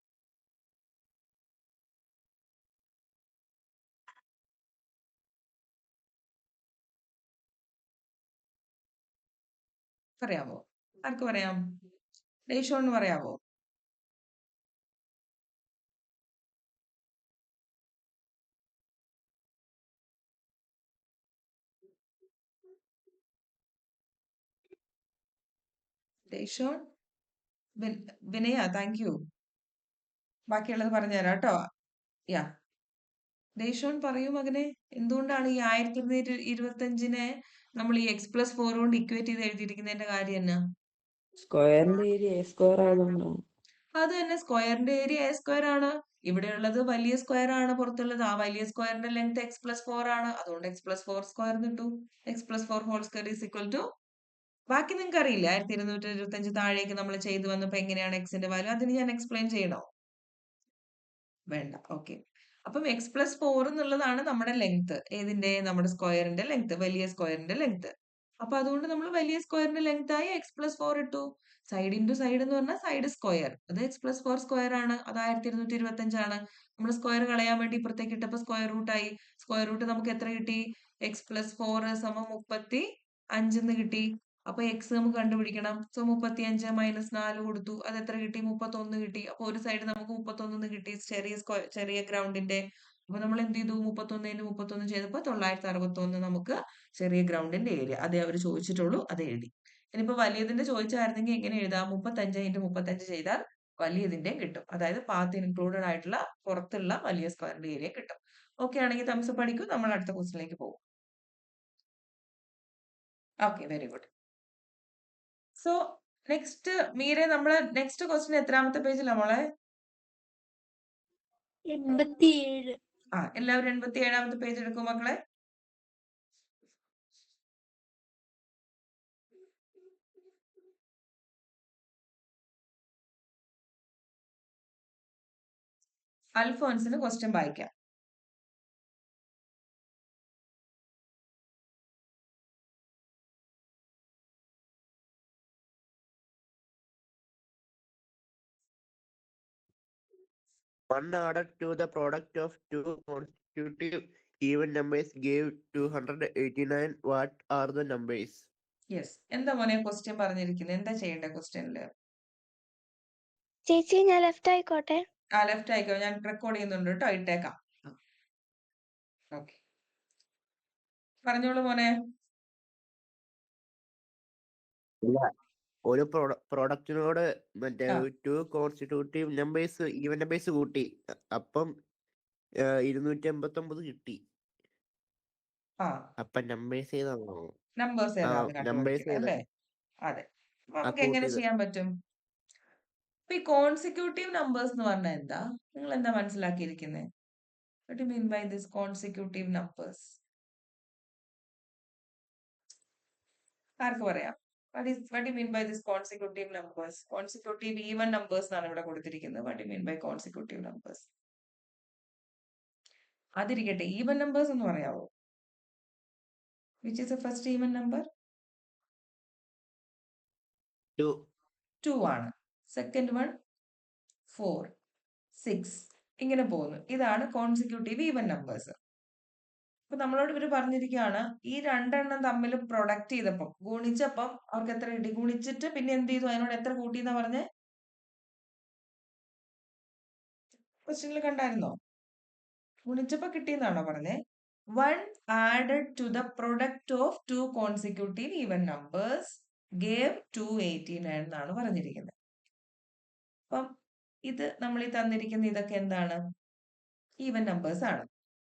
പറയാമോ? ആർക്ക് പറയാം? ഡേഷോണ് പറയാമോ? ഡേഷോൺ, വിനയ, താങ്ക് യു. ബാക്കിയുള്ളത് പറഞ്ഞുതരാം കേട്ടോ. യാ, ഡേഷോൺ പറയൂ മകനെ, എന്തുകൊണ്ടാണ് ഈ 1225 നമ്മൾ ഈ x+4 കൊണ്ട് ഇക്വേറ്റ് ചെയ്ത് എഴുതിയിരിക്കുന്നതിന്റെ കാര്യം എന്നാ? സ്ക്വയറിന്റെ ഏരിയ എ സ്ക്വയർ ആയതുകൊണ്ടാണ്. അത് തന്നെ, സ്ക്വയറിന്റെ ഏരിയ എ സ്ക്വയർ ആണ്. ഇവിടെയുള്ളത് വലിയ സ്ക്വയർ ആണ് പുറത്തുള്ളത്. ആ വലിയ സ്ക്വയറിന്റെ ലെങ്ത് x+4 ആണ്. അതുകൊണ്ട് x+4 സ്ക്വയർ കിട്ടും. x+4 whole square is equal to, ബാക്കി നിങ്ങൾക്ക് അറിയില്ല. 1225 താഴേക്ക് നമ്മൾ ചെയ്തു വന്നപ്പോ എങ്ങനെയാണ് എക്സിന്റെ വാല്യൂ, അതിന് ഞാൻ എക്സ്പ്ലെയിൻ ചെയ്യണോ? വേണ്ട, ഓക്കെ. അപ്പം x+4 എന്നുള്ളതാണ് നമ്മുടെ ലെങ്ത്. ഏതിന്റെ? നമ്മുടെ സ്ക്വയറിന്റെ ലെങ്ത്, വലിയ സ്ക്വയറിന്റെ ലെങ്ത്. അപ്പൊ അതുകൊണ്ട് നമ്മൾ വലിയ സ്ക്വയറിന്റെ ലെങ്ത് ആയി x+4 ഇട്ടു. സൈഡ് ഇൻറ്റു സൈഡ് എന്ന് പറഞ്ഞാൽ സൈഡ് സ്ക്വയർ. അത് x+4 സ്ക്വയർ ആണ്. അത് 1225 ആണ്. നമ്മൾ സ്ക്വയർ കളയാൻ വേണ്ടി ഇപ്പുറത്തേക്ക് ഇട്ടപ്പോ സ്ക്വയർ റൂട്ട് ആയി. സ്ക്വയർ റൂട്ട് നമുക്ക് എത്ര കിട്ടി? x+4 സമം 35 എന്ന് കിട്ടി. അപ്പൊ എക്സ് നമുക്ക് കണ്ടുപിടിക്കണം. സോ 35 മൈനസ് 4 കൊടുത്തു. അത് എത്ര കിട്ടി? 31 കിട്ടി. അപ്പൊ ഒരു സൈഡ് നമുക്ക് 31 കിട്ടി, ചെറിയ ഗ്രൗണ്ടിന്റെ. അപ്പൊ നമ്മൾ എന്ത് ചെയ്തു? 31 31 ചെയ്തപ്പോ 961 നമുക്ക് ചെറിയ ഗ്രൗണ്ടിന്റെ ഏരിയ. അതേ അവർ ചോദിച്ചിട്ടുള്ളൂ, അത് എഴുതി. ഇനിയിപ്പോ വലിയതിന്റെ ചോദിച്ചായിരുന്നെങ്കിൽ എങ്ങനെ എഴുതാം? 35 × 35 ചെയ്താൽ വലിയതിന്റെ കിട്ടും. അതായത് പാത്ത് ഇൻക്ലൂഡഡ് ആയിട്ടുള്ള പുറത്തുള്ള വലിയ സ്ക്വയറിന്റെ ഏരിയ കിട്ടും. ഓക്കെ ആണെങ്കിൽ തംസ് പഠിക്കും. നമ്മൾ അടുത്ത ക്വസ്റ്റിലേക്ക് പോകും. Okay, very good. So next മീരെ, നമ്മള് നെക്സ്റ്റ് ക്വസ്റ്റ്യൻ എത്രാമത്തെ പേജിലാണ് മോളെ? 87. എല്ലാവരും 87ാമത്തെ പേജ് എടുക്കും മക്കളെ. അൽഫോൻസിന് ക്വസ്റ്റ്യൻ വായിക്കാം. One added to the product of two consecutive even numbers gave 289. What are the numbers? Yes, എന്താ മോനെ ക്വസ്റ്റ്യൻ പറഞ്ഞിരിക്കുന്നത്? എന്താ ചെയ്യേണ്ട ക്വസ്റ്റ്യനില്? ചേച്ചി ഞാൻ ലെഫ്റ്റ് ആയിക്കോട്ടെ? ലെഫ്റ്റ് ആയിക്കോ, ഞാൻ റെക്കോർഡ് ചെയ്യുന്നുണ്ട് കേട്ടോ, ഇട്ടേക്കാം. ഓക്കെ, പറഞ്ഞോളൂ മോനെ. ഒരു പ്രോഡക്റ്റിനോട് മറ്റേ two constitutive numbers even numbers കൂട്ടി, അപ്പം 289 കിട്ടി. അപ്പൊ നമ്പേഴ്സ് ഏതാണോ? നമ്പേഴ്സ് ഏതാണ് കണ്ടുപിടിക്കുന്നത് അല്ലേ? അതെ, നമുക്ക് എങ്ങനെ ചെയ്യാൻ പറ്റും? ഈ കോൺസിക്യൂട്ടീവ് നമ്പേഴ്സ് എന്ന് പറഞ്ഞാൽ എന്താ? നിങ്ങൾ എന്താ മനസ്സിലാക്കിയിരിക്കുന്നത്? What do you mean by this consecutive numbers? ആർക്ക് പറയാം? What do you mean by this consecutive numbers? Consecutive even numbers എന്നാണ് ഇവിടെ കൊടുത്തിരിക്കുന്നത്. What do you mean by consecutive numbers? അതിരിക്കട്ടെ, ഈവൻ നമ്പേഴ്സ് എന്ന് പറയാവോ? Which is the first even number? 2 ആണ്. സെക്കൻഡ് വൺ 4, 6 ഇങ്ങനെ പോകുന്നു. ഇതാണ് കോൺസിക്യൂട്ടീവ് ഈവൻ നമ്പേഴ്സ്. അപ്പൊ നമ്മളോട് ഇവര് പറഞ്ഞിരിക്കുകയാണ്, ഈ രണ്ടെണ്ണം തമ്മിൽ പ്രൊഡക്റ്റ് ചെയ്തപ്പം, ഗുണിച്ചപ്പം അവർക്ക് എത്ര കിട്ടി? ഗുണിച്ചിട്ട് പിന്നെ എന്ത് ചെയ്തു? അതിനോട് എത്ര കൂട്ടി എന്നാ പറഞ്ഞേ? ക്വസ്റ്റ്യനിൽ കണ്ടായിരുന്നോ? ഗുണിച്ചപ്പോ കിട്ടിയെന്നാണോ പറഞ്ഞേ? 1 added to the product of two consecutive even numbers gave 289 എന്നാണ് പറഞ്ഞിരിക്കുന്നത്. അപ്പം ഇത് നമ്മൾ ഈ തന്നിരിക്കുന്ന ഇതൊക്കെ എന്താണ്? ഈവൻ നമ്പേഴ്സ് ആണ്.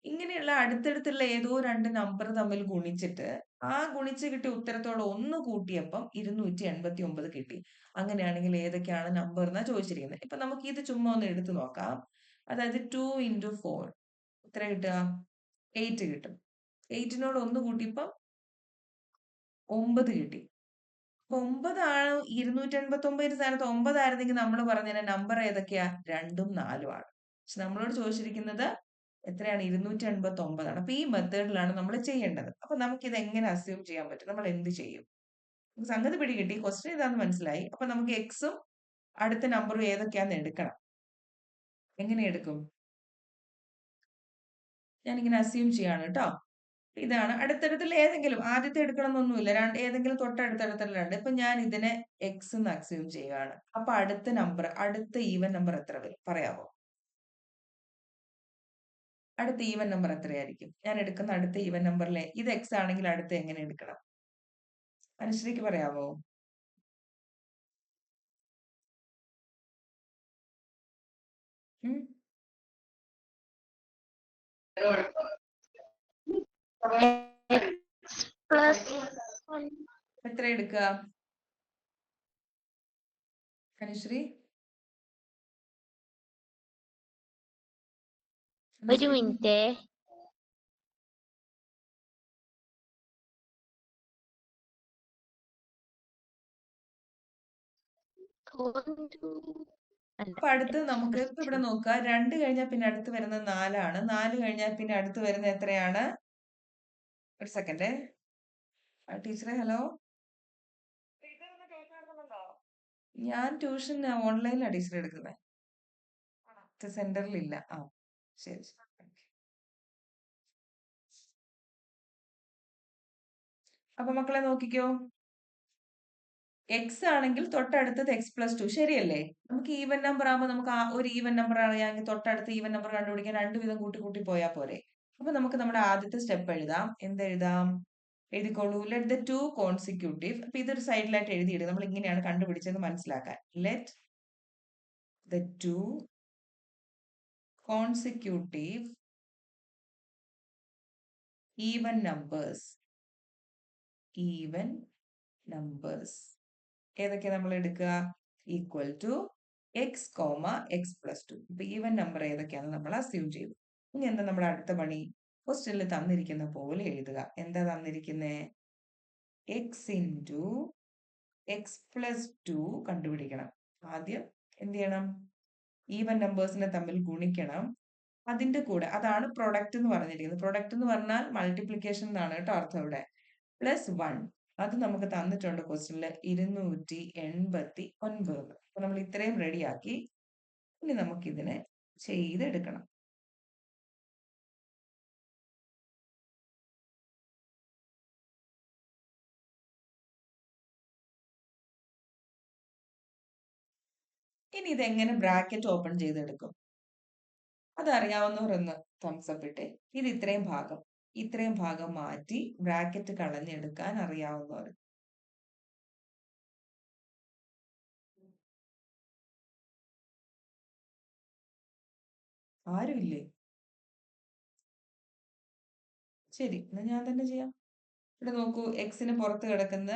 ഇങ്ങനെയുള്ള അടുത്തടുത്തുള്ള ഏതോ രണ്ട് നമ്പർ തമ്മിൽ ഗുണിച്ചിട്ട് ആ ഗുണിച്ച് കിട്ടിയ ഉത്തരത്തോട് ഒന്ന് കൂട്ടിയപ്പം 289 കിട്ടി. അങ്ങനെയാണെങ്കിൽ ഏതൊക്കെയാണ് നമ്പർ എന്നാ ചോദിച്ചിരിക്കുന്നത്. ഇപ്പൊ നമുക്ക് ഇത് ചുമ്മാ ഒന്ന് എടുത്തു നോക്കാം. അതായത് 2 × 4 എത്ര കിട്ടുക? 8 കിട്ടും. 8നോട് ഒന്ന് കൂട്ടിയപ്പം 9 കിട്ടി. 9 ആണ്. 289 സ്ഥാനത്ത് 9 ആയിരുന്നെങ്കിൽ നമ്മൾ പറഞ്ഞ നമ്പർ ഏതൊക്കെയാ? 2ഉം 4ഉം ആണ്. പക്ഷെ നമ്മളോട് ചോദിച്ചിരിക്കുന്നത് എത്രയാണ്? 289 അപ്പൊ ഈ മെത്തേഡിലാണ് നമ്മൾ ചെയ്യേണ്ടത്. അപ്പൊ നമുക്ക് ഇത് എങ്ങനെ അസ്യൂം ചെയ്യാൻ പറ്റും? നമ്മൾ എന്ത് ചെയ്യും? സംഗതി പിടികിട്ടി, ക്വസ്റ്റ്യൻ ഇതാന്ന് മനസ്സിലായി. അപ്പൊ നമുക്ക് എക്സും അടുത്ത നമ്പറും ഏതൊക്കെയാന്ന് എടുക്കണം. എങ്ങനെ എടുക്കും? ഞാനിങ്ങനെ അസ്യൂം ചെയ്യാണ് കേട്ടോ. ഇതാണ് അടുത്തടുത്തുള്ള ഏതെങ്കിലും, ആദ്യത്തെ എടുക്കണം എന്നൊന്നുമില്ല, ഏതെങ്കിലും തൊട്ടടുത്തടുത്തുള്ള രണ്ട്. ഇപ്പൊ ഞാൻ ഇതിനെ എക്സ് എന്ന് അസ്യൂം ചെയ്യുകയാണ്. അപ്പൊ അടുത്ത നമ്പർ, അടുത്ത ഈവൻ നമ്പർ എത്ര വരും പറയാമോ? അടുത്ത ഈവൻ നമ്പർ എത്രയായിരിക്കും? ഞാൻ എടുക്കുന്ന അടുത്ത ഈവൻ നമ്പറിലെ ഇത് എക്സ് ആണെങ്കിൽ അടുത്ത് എങ്ങനെ എടുക്കണം? അനുശ്രീക്ക് പറയാമോ? പ്ലസ് എത്ര എടുക്കുക അനുശ്രീ? ഒരു മിനിറ്റ്. അപ്പൊ അടുത്ത് നമുക്ക് ഇപ്പൊ ഇവിടെ നോക്കുക, 2 കഴിഞ്ഞാൽ പിന്നെ അടുത്ത് വരുന്നത് 4 ആണ്. 4 കഴിഞ്ഞാൽ പിന്നെ അടുത്ത് വരുന്നത് എത്രയാണ്? ഒരു സെക്കൻഡ് ടീച്ചറെ, ഹലോ. ഞാൻ ട്യൂഷൻ ഓൺലൈനിലാണ് ടീച്ചർ എടുക്കുന്നത്, സെന്ററിലില്ല. ശരി. അപ്പൊ മക്കളെ നോക്കിക്കോ, എക്സ് ആണെങ്കിൽ തൊട്ടടുത്തത് എക്സ് പ്ലസ് 2 ശരിയല്ലേ? നമുക്ക് ഈവൻ നമ്പർ ആകുമ്പോൾ നമുക്ക് ഒരു ഈവൻ നമ്പർ അറിയാമെങ്കിൽ തൊട്ടടുത്ത് ഈവൻ നമ്പർ കണ്ടുപിടിക്കാൻ 2 വീതം കൂട്ടി കൂട്ടി പോയാൽ പോരെ. അപ്പൊ നമുക്ക് നമ്മുടെ ആദ്യത്തെ സ്റ്റെപ്പ് എഴുതാം. എന്തെഴുതാം? എഴുതിക്കോളൂ. Let the 2 consecutive. അപ്പൊ ഇതൊരു സൈഡിലായിട്ട് എഴുതിയിടും, നമ്മൾ ഇങ്ങനെയാണ് കണ്ടുപിടിച്ചത് മനസ്സിലാക്കാൻ. Let the 2 consecutive even numbers ഏതൊക്കെയാ നമ്മൾ എടുക്കുക? Equal to x comma x plus 2. ഇപ്പൊ ഈവൻ നമ്പർ ഏതൊക്കെയാണെന്ന് നമ്മൾ അസ്യൂം ചെയ്തു. ഇനി എന്താ നമ്മുടെ അടുത്ത പണി? ക്വസ്റ്റ്യനിൽ തന്നിരിക്കുന്ന പോലെ എഴുതുക. എന്താ തന്നിരിക്കുന്നേ? എക്സ് ഇൻറ്റു എക്സ് പ്ലസ് 2 കണ്ടുപിടിക്കണം. ആദ്യം എന്ത് ചെയ്യണം? ഈവൻ നമ്പേഴ്സിനെ തമ്മിൽ ഗുണിക്കണം. അതിന്റെ കൂടെ, അതാണ് പ്രൊഡക്റ്റ് എന്ന് പറഞ്ഞിരിക്കുന്നത്. പ്രൊഡക്റ്റ് എന്ന് പറഞ്ഞാൽ മൾട്ടിപ്ലിക്കേഷൻ എന്നാണ് കേട്ടോ അർത്ഥം ഇവിടെ. പ്ലസ് 1, അത് നമുക്ക് തന്നിട്ടുണ്ട് ക്വസ്റ്റ്യനിൽ 289. അപ്പൊ നമ്മൾ ഇത്രയും റെഡിയാക്കി. ഇനി നമുക്കിതിനെ ചെയ്തെടുക്കണം. ഇനി ഇതെങ്ങനെ ബ്രാക്കറ്റ് ഓപ്പൺ ചെയ്തെടുക്കും? അതറിയാവുന്നവരൊന്ന് തംസപ്പ് ഇട്ടേ. ഇത് ഇത്രയും ഭാഗം മാറ്റി ബ്രാക്കറ്റ് കളഞ്ഞെടുക്കാൻ അറിയാവുന്നവർ. ആരുമില്ലേ? ശരി, എന്നാ ഞാൻ തന്നെ ചെയ്യാം. ഇവിടെ നോക്കൂ, എക്സിന് പുറത്ത് കിടക്കുന്ന,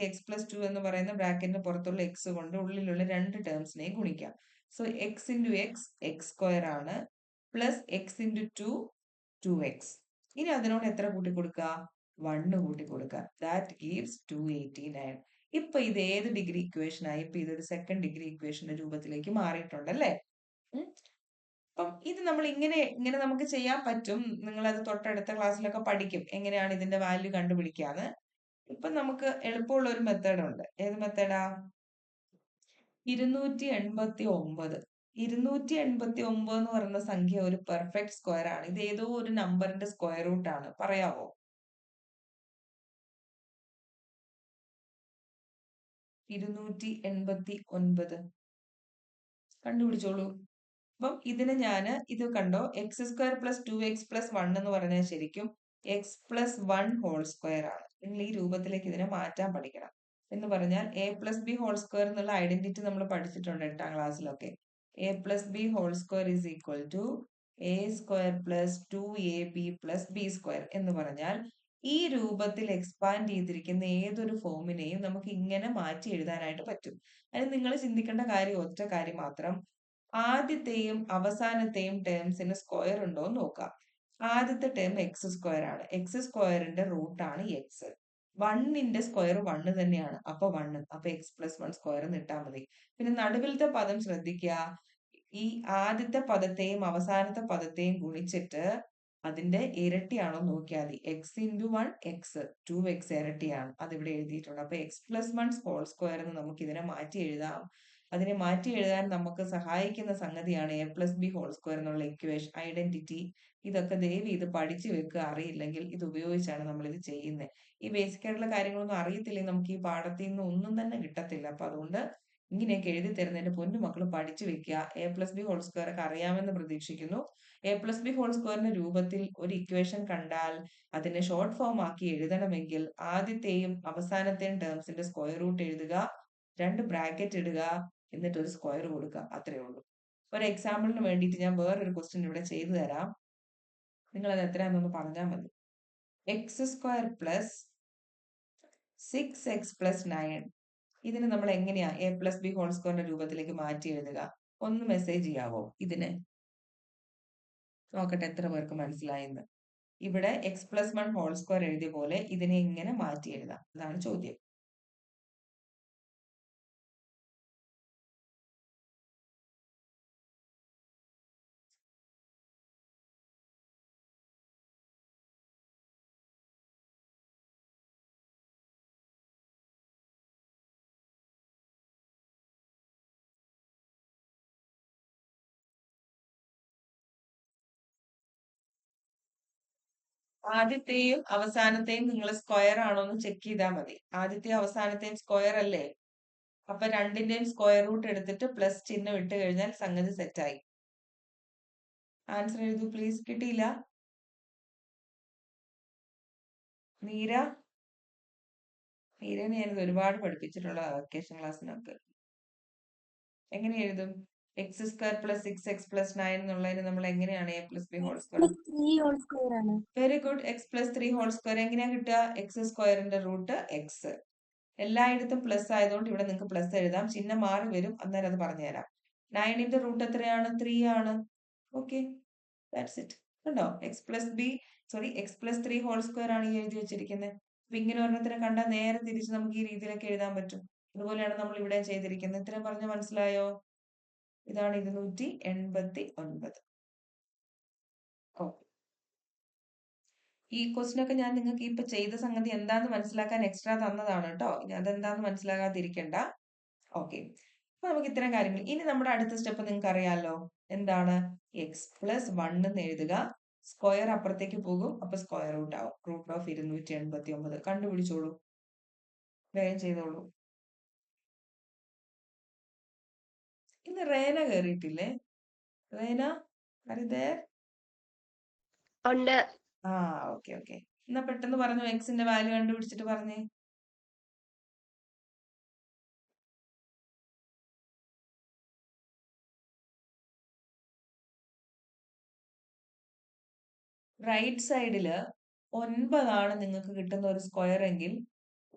എക്സ് പ്ലസ് 2 എന്ന് പറയുന്ന ബ്രാക്കറ്റിന് പുറത്തുള്ള എക്സ് കൊണ്ട് ഉള്ളിലുള്ള രണ്ട് ടേംസിനെയും ഗുണിക്കാം. So X into X X square ആണ്, പ്ലസ് എക്സ് ഇൻറ്റു 2 2x. ഇനി അതിനോട് എത്ര കൂട്ടി കൊടുക്കുക? 1 കൂട്ടി കൊടുക്കുക. That gives 289. ഇപ്പൊ ഇത് ഏത് ഡിഗ്രി ഇക്വേഷൻ ആയി? ഇപ്പൊ ഇതൊരു സെക്കൻഡ് ഡിഗ്രി ഇക്വേഷന്റെ രൂപത്തിലേക്ക് മാറിയിട്ടുണ്ടല്ലേ? അപ്പം ഇത് നമ്മൾ ഇങ്ങനെ നമുക്ക് ചെയ്യാൻ പറ്റും. നിങ്ങൾ അത് തൊട്ടടുത്ത ക്ലാസ്സിലൊക്കെ പഠിക്കും, എങ്ങനെയാണ് ഇതിന്റെ വാല്യൂ കണ്ടുപിടിക്കാന്ന്. ഇപ്പൊ നമുക്ക് എളുപ്പമുള്ള ഒരു മെത്തേഡ് ഉണ്ട്. ഏത് മെത്തേഡാ? 289. 289 എന്ന് പറയുന്ന സംഖ്യ ഒരു പെർഫെക്റ്റ് സ്ക്വയർ ആണ്. ഇത് ഏതോ ഒരു നമ്പറിന്റെ സ്ക്വയർ റൂട്ട് ആണ്. പറയാവോ? 289 കണ്ടുപിടിച്ചോളൂ. അപ്പം ഇതിന് ഇത് കണ്ടോ, X square plus 2x plus 1 എന്ന് പറഞ്ഞാൽ ശരിക്കും എക്സ് പ്ലസ് 1 ഹോൾ സ്ക്വയർ ആണ്. നിങ്ങൾ ഈ രൂപത്തിലേക്ക് ഇതിനെ മാറ്റാൻ പഠിക്കണം. എന്ന് പറഞ്ഞാൽ A plus B whole square എന്നുള്ള ഐഡന്റിറ്റി നമ്മൾ പഠിച്ചിട്ടുണ്ട് 8ാം ക്ലാസ്സിലൊക്കെ. A plus B whole square is equal to A square plus 2ab plus B square എന്ന് പറഞ്ഞാൽ ഈ രൂപത്തിൽ എക്സ്പാൻഡ് ചെയ്തിരിക്കുന്ന ഏതൊരു ഫോമിനെയും നമുക്ക് ഇങ്ങനെ മാറ്റി എഴുതാനായിട്ട് പറ്റും. അതിന് നിങ്ങൾ ചിന്തിക്കേണ്ട ഒറ്റ കാര്യം മാത്രം, ആദ്യത്തെയും അവസാനത്തെയും ടേംസിന് സ്ക്വയർ ഉണ്ടോ എന്ന് നോക്കാം. ആദ്യത്തെ ടേം എക്സ് സ്ക്വയർ ആണ്. എക്സ് സ്ക്വയറിന്റെ റൂട്ടാണ് എക്സ്. 1ന്റെ സ്ക്വയർ 1 തന്നെയാണ്, അപ്പൊ 1. അപ്പൊ എക്സ് പ്ലസ് 1 സ്ക്വയർ ഇട്ടാൽ മതി. പിന്നെ നടുവിലത്തെ പദം ശ്രദ്ധിക്കുക, ഈ ആദ്യത്തെ പദത്തെയും അവസാനത്തെ പദത്തെയും ഗുണിച്ചിട്ട് അതിന്റെ ഇരട്ടിയാണോ നോക്കിയാൽ മതി. എക്സ് ഇൻറ്റു 1 എക്സ് 2x ഇരട്ടിയാണ്, അതിവിടെ എഴുതിയിട്ടുണ്ട്. അപ്പൊ x+1 ഹോൾ സ്ക്വയർ എന്ന് നമുക്ക് ഇതിനെ മാറ്റി എഴുതാം. അതിനെ മാറ്റി എഴുതാൻ നമുക്ക് സഹായിക്കുന്ന സംഗതിയാണ് a+b ഹോൾ സ്ക്വയർ എന്നുള്ള ഇക്വേഷൻ, ഐഡന്റിറ്റി. ഇതൊക്കെ ദയവ് ഇത് പഠിച്ചു വെക്കുക, അറിയില്ലെങ്കിൽ ഇത് ഉപയോഗിച്ചാണ് നമ്മൾ ഇത് ചെയ്യുന്നത്. ഈ ബേസിക് ആയിട്ടുള്ള കാര്യങ്ങളൊന്നും അറിയത്തില്ലെങ്കിൽ നമുക്ക് ഈ പാഠത്തിൽ നിന്ന് ഒന്നും തന്നെ കിട്ടത്തില്ല. അപ്പൊ അതുകൊണ്ട് ഇങ്ങനെയൊക്കെ എഴുതി തരുന്നതിന്റെ പൊന്നു മക്കൾ പഠിച്ചു വെക്കുക. a+b ഹോൾ സ്ക്വയർ ഒക്കെ അറിയാമെന്ന് പ്രതീക്ഷിക്കുന്നു. a+b ഹോൾ സ്ക്വയറിന്റെ രൂപത്തിൽ ഒരു ഇക്വേഷൻ കണ്ടാൽ അതിനെ ഷോർട്ട് ഫോം ആക്കി എഴുതണമെങ്കിൽ ആദ്യത്തെയും അവസാനത്തെയും ടേംസിന്റെ സ്ക്വയർ റൂട്ട് എഴുതുക, 2 ബ്രാക്കറ്റ് ഇടുക, എന്നിട്ട് ഒരു സ്ക്വയർ കൊടുക്കുക. അത്രേ ഉള്ളൂ. ഒരു എക്സാമ്പിളിന് വേണ്ടിയിട്ട് ഞാൻ വേറൊരു ക്വസ്റ്റ്യൻ ഇവിടെ ചെയ്തു തരാം. നിങ്ങൾ അത് എത്രയാണെന്നൊന്ന് പറഞ്ഞാൽ മതി. x² പ്ലസ് 6x പ്ലസ് 9 ഇതിന് നമ്മൾ എങ്ങനെയാ a+b ഹോൾ സ്ക്വയറിന്റെ രൂപത്തിലേക്ക് മാറ്റി എഴുതുക? ഒന്ന് മെസ്സേജ് ചെയ്യാവോ ഇതിന്? നോക്കട്ടെ എത്ര പേർക്ക് മനസ്സിലായെന്ന്. ഇവിടെ x+1 ഹോൾ സ്ക്വയർ എഴുതിയ പോലെ ഇതിനെ ഇങ്ങനെ മാറ്റി എഴുതാം, അതാണ് ചോദ്യം. ആദ്യത്തെയും അവസാനത്തെയും നിങ്ങൾ സ്ക്വയർ ആണോ എന്ന് ചെക്ക് ചെയ്താൽ മതി. ആദ്യത്തെയും അവസാനത്തെയും സ്ക്വയർ അല്ലേ? അപ്പൊ രണ്ടിന്റെയും സ്ക്വയർ റൂട്ട് എടുത്തിട്ട് പ്ലസ് ചിഹ്നം ഇട്ട് കഴിഞ്ഞാൽ സംഗതി സെറ്റായി. ആൻസർ എഴുതൂ പ്ലീസ്. കിട്ടിയില്ല? നീരനെ ഞാനിത് ഒരുപാട് പഠിപ്പിച്ചിട്ടുള്ള വെക്കേഷൻ ക്ലാസ്സിനൊക്കെ. എങ്ങനെ എഴുതും? x² പ്ലസ് 6x പ്ലസ് 9 എന്നുള്ളതിന് നമ്മൾ എങ്ങനെയാണ് a+b whole square? Very good. x+3 whole square എങ്ങനെയാ കിട്ടുക? x² root x. എല്ലായിടത്തും പ്ലസ് ആയതുകൊണ്ട് ഇവിടെ നിങ്ങൾക്ക് പ്ലസ് എഴുതാം. ചിഹ്നം മാറി വരും, അന്നേരം അത് പറഞ്ഞുതരാം. 9ന്റെ റൂട്ട് എത്രയാണ്? 3 ആണ്. Okay, that's it. കണ്ടോ? x+3 ഹോൾ സ്ക്വയർ ആണ് ഈ എഴുതി വെച്ചിരിക്കുന്നത്. അപ്പൊ ഇങ്ങനെ ഒരെണ്ണത്തിനെ കണ്ടാൽ നേരെ തിരിച്ച് നമുക്ക് ഈ രീതിയിലൊക്കെ എഴുതാൻ പറ്റും. അതുപോലെയാണ് നമ്മൾ ഇവിടെ ചെയ്തിരിക്കുന്നത്. ഇത്രയും പറഞ്ഞ് മനസ്സിലായോ? ഇതാണ് 289. ഓക്കെ, ഈ ക്വസ്റ്റ്യൻ ഒക്കെ ഞാൻ നിങ്ങൾക്ക് ഇപ്പൊ ചെയ്ത സംഗതി എന്താന്ന് മനസ്സിലാക്കാൻ എക്സ്ട്രാ തന്നതാണ് കേട്ടോ. ഇനി അതെന്താന്ന് മനസ്സിലാകാതിരിക്കണ്ട. ഓക്കെ, അപ്പൊ നമുക്ക് ഇത്തരം കാര്യങ്ങൾ. ഇനി നമ്മുടെ അടുത്ത സ്റ്റെപ്പ് നിങ്ങൾക്ക് അറിയാലോ, എന്താണ്? x+1 എന്ന് എഴുതുക, സ്ക്വയർ അപ്പുറത്തേക്ക് പോകും, അപ്പൊ സ്ക്വയർ റൂട്ട് ആവും. √289 കണ്ടുപിടിച്ചോളൂ, വേഗം ചെയ്തോളൂ. ഇന്ന് റേന കേറിയിട്ടില്ലേ? റേന, അരിതേ? ഉണ്ട്. ആ, ഓക്കെ ഓക്കെ. എന്നാ പെട്ടെന്ന് പറഞ്ഞു, എക്സിന്റെ വാല്യൂ കണ്ടുപിടിച്ചിട്ട് പറഞ്ഞേ. റൈറ്റ് സൈഡില് 9 നിങ്ങൾക്ക് കിട്ടുന്ന ഒരു സ്ക്വയർ എങ്കിൽ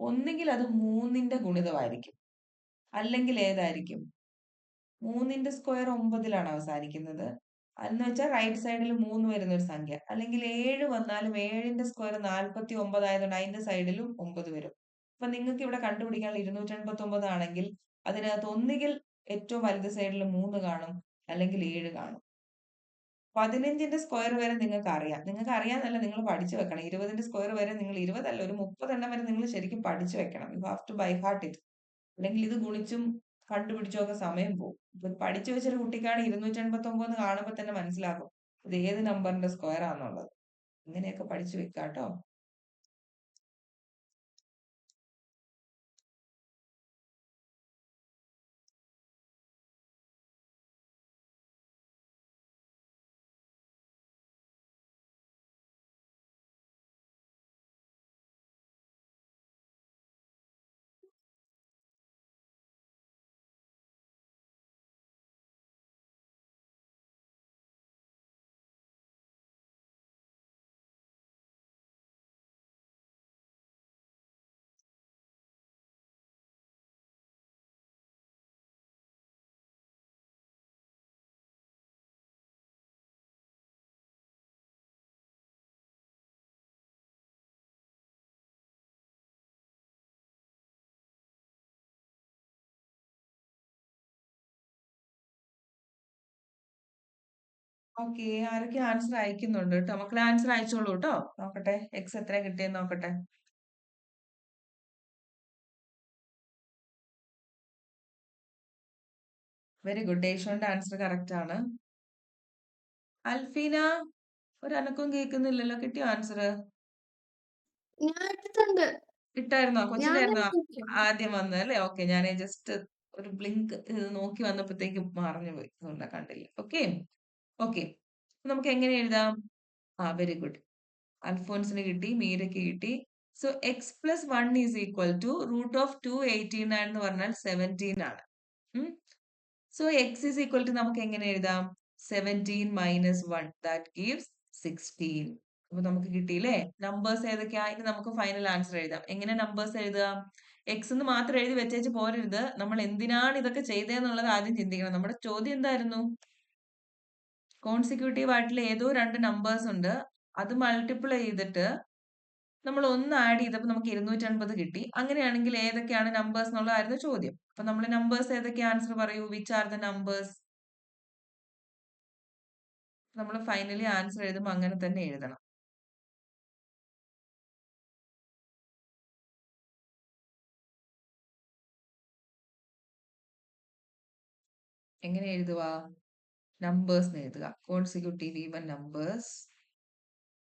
ഒന്നുകിൽ അത് 3ന്റെ ഗുണിതമായിരിക്കും, അല്ലെങ്കിൽ ഏതായിരിക്കും? 3ന്റെ സ്ക്വയർ 9ലാണ് അവസാനിക്കുന്നത് എന്ന് വെച്ചാൽ റൈറ്റ് സൈഡിൽ 3 വരുന്ന ഒരു സംഖ്യ. അല്ലെങ്കിൽ 7 വന്നാലും 7ന്റെ സ്ക്വയർ 49 ആയതുകൊണ്ട് അതിന്റെ സൈഡിലും 9 വരും. അപ്പൊ നിങ്ങൾക്ക് ഇവിടെ കണ്ടുപിടിക്കാനുള്ള 289 ആണെങ്കിൽ അതിനകത്ത് ഒന്നുകിൽ ഏറ്റവും വലത് സൈഡിൽ 3 കാണും, അല്ലെങ്കിൽ 7 കാണും. 15ന്റെ സ്ക്വയർ വരെ നിങ്ങൾക്ക് അറിയാം. നിങ്ങൾക്ക് അറിയാന്നല്ല, നിങ്ങൾ പഠിച്ചു വെക്കണം. 20ന്റെ സ്ക്വയർ വരെ നിങ്ങൾ 20 അല്ല, ഒരു 30 എണ്ണം വരെ നിങ്ങൾ ശരിക്കും പഠിച്ചു വെക്കണം. You have to by heart it. അല്ലെങ്കിൽ ഇത് ഗുണിച്ചും കണ്ടുപിടിച്ചും ഒക്കെ സമയം പോകും. ഇപ്പൊ പഠിച്ചു വെച്ചൊരു കുട്ടിക്കാണ് 289 കാണുമ്പോൾ തന്നെ മനസ്സിലാകും ഇത് ഏത് നമ്പറിന്റെ സ്ക്വയർ ആണെന്നുള്ളത്. ഇങ്ങനെയൊക്കെ പഠിച്ചു വെക്കാട്ടോ. ഓക്കെ, ആരൊക്കെ ആൻസർ അയക്കുന്നുണ്ട് കേട്ടോ? മക്കളെ ആൻസർ അയച്ചോളൂ കേട്ടോ. നോക്കട്ടെ എക്സ് എത്ര കിട്ടിയെന്ന് നോക്കട്ടെ. Very good. ഡേഷോന്റെ ആൻസർ കറക്റ്റ് ആണ്. അൽഫീന, ഒരു അനക്കവും കേൾക്കുന്നില്ലല്ലോ. കിട്ടിയോ ആൻസർ? ഞാൻ ഇട്ടിട്ടുണ്ട്. ഇട്ടായിരുന്നോ? ഞാൻ കൊച്ചിനായിരുന്നോ ഇട്ടിട്ടുണ്ട്. ആദ്യം വന്നത് അല്ലേ? ഓക്കെ, ഞാൻ ജസ്റ്റ് ഒരു ബ്ലിങ്ക് നോക്കി വന്നപ്പോഴത്തേക്കും മറന്നു പോയി, അതുകൊണ്ടാ കണ്ടില്ല. ഓക്കെ ഓക്കെ, നമുക്ക് എങ്ങനെ എഴുതാം? Very good. അൽഫോൻസിന് കിട്ടി, മീരയ്ക്ക് കിട്ടി. So X plus 1 is equal to root of 289 എന്ന് പറഞ്ഞാൽ 17 ആണ്. So X is equal to നമുക്ക് എങ്ങനെ എഴുതാം? 17 മൈനസ് 1 ദാറ്റ് ഗീവ്സ് 16. അപ്പൊ നമുക്ക് കിട്ടിയില്ലേ? നമ്പേഴ്സ് ഏതൊക്കെയാ? ഇനി നമുക്ക് ഫൈനൽ ആൻസർ എഴുതാം. എങ്ങനെ നമ്പേഴ്സ് എഴുതാം? എക്സ് എന്ന് മാത്രം എഴുതി വെച്ചേച്ച് പോരരുത്. നമ്മൾ എന്തിനാണ് ഇതൊക്കെ ചെയ്തതെന്നുള്ളത് ആദ്യം ചിന്തിക്കണം. നമ്മുടെ ചോദ്യം എന്തായിരുന്നു? കോൺസിക്യൂട്ടീവ് ആയിട്ടുള്ള ഏതോ 2 നമ്പേഴ്സ് ഉണ്ട്, അത് മൾട്ടിപ്ലൈ ചെയ്തിട്ട് നമ്മൾ ഒന്ന് ആഡ് ചെയ്തപ്പോൾ നമുക്ക് 250 കിട്ടി. അങ്ങനെയാണെങ്കിൽ ഏതൊക്കെയാണ് നമ്പേഴ്സ് എന്നുള്ളതായിരുന്നു ചോദ്യം. അപ്പൊ നമ്മൾ നമ്പേഴ്സ് ഏതൊക്കെയാ? ആൻസർ പറയൂ. Which are the numbers? നമ്മൾ ഫൈനലി ആൻസർ എഴുതുമ്പോൾ അങ്ങനെ തന്നെ എഴുതണം. എങ്ങനെ എഴുതുക? നമ്പേഴ്സ് എഴുതുക. Consecutive even numbers.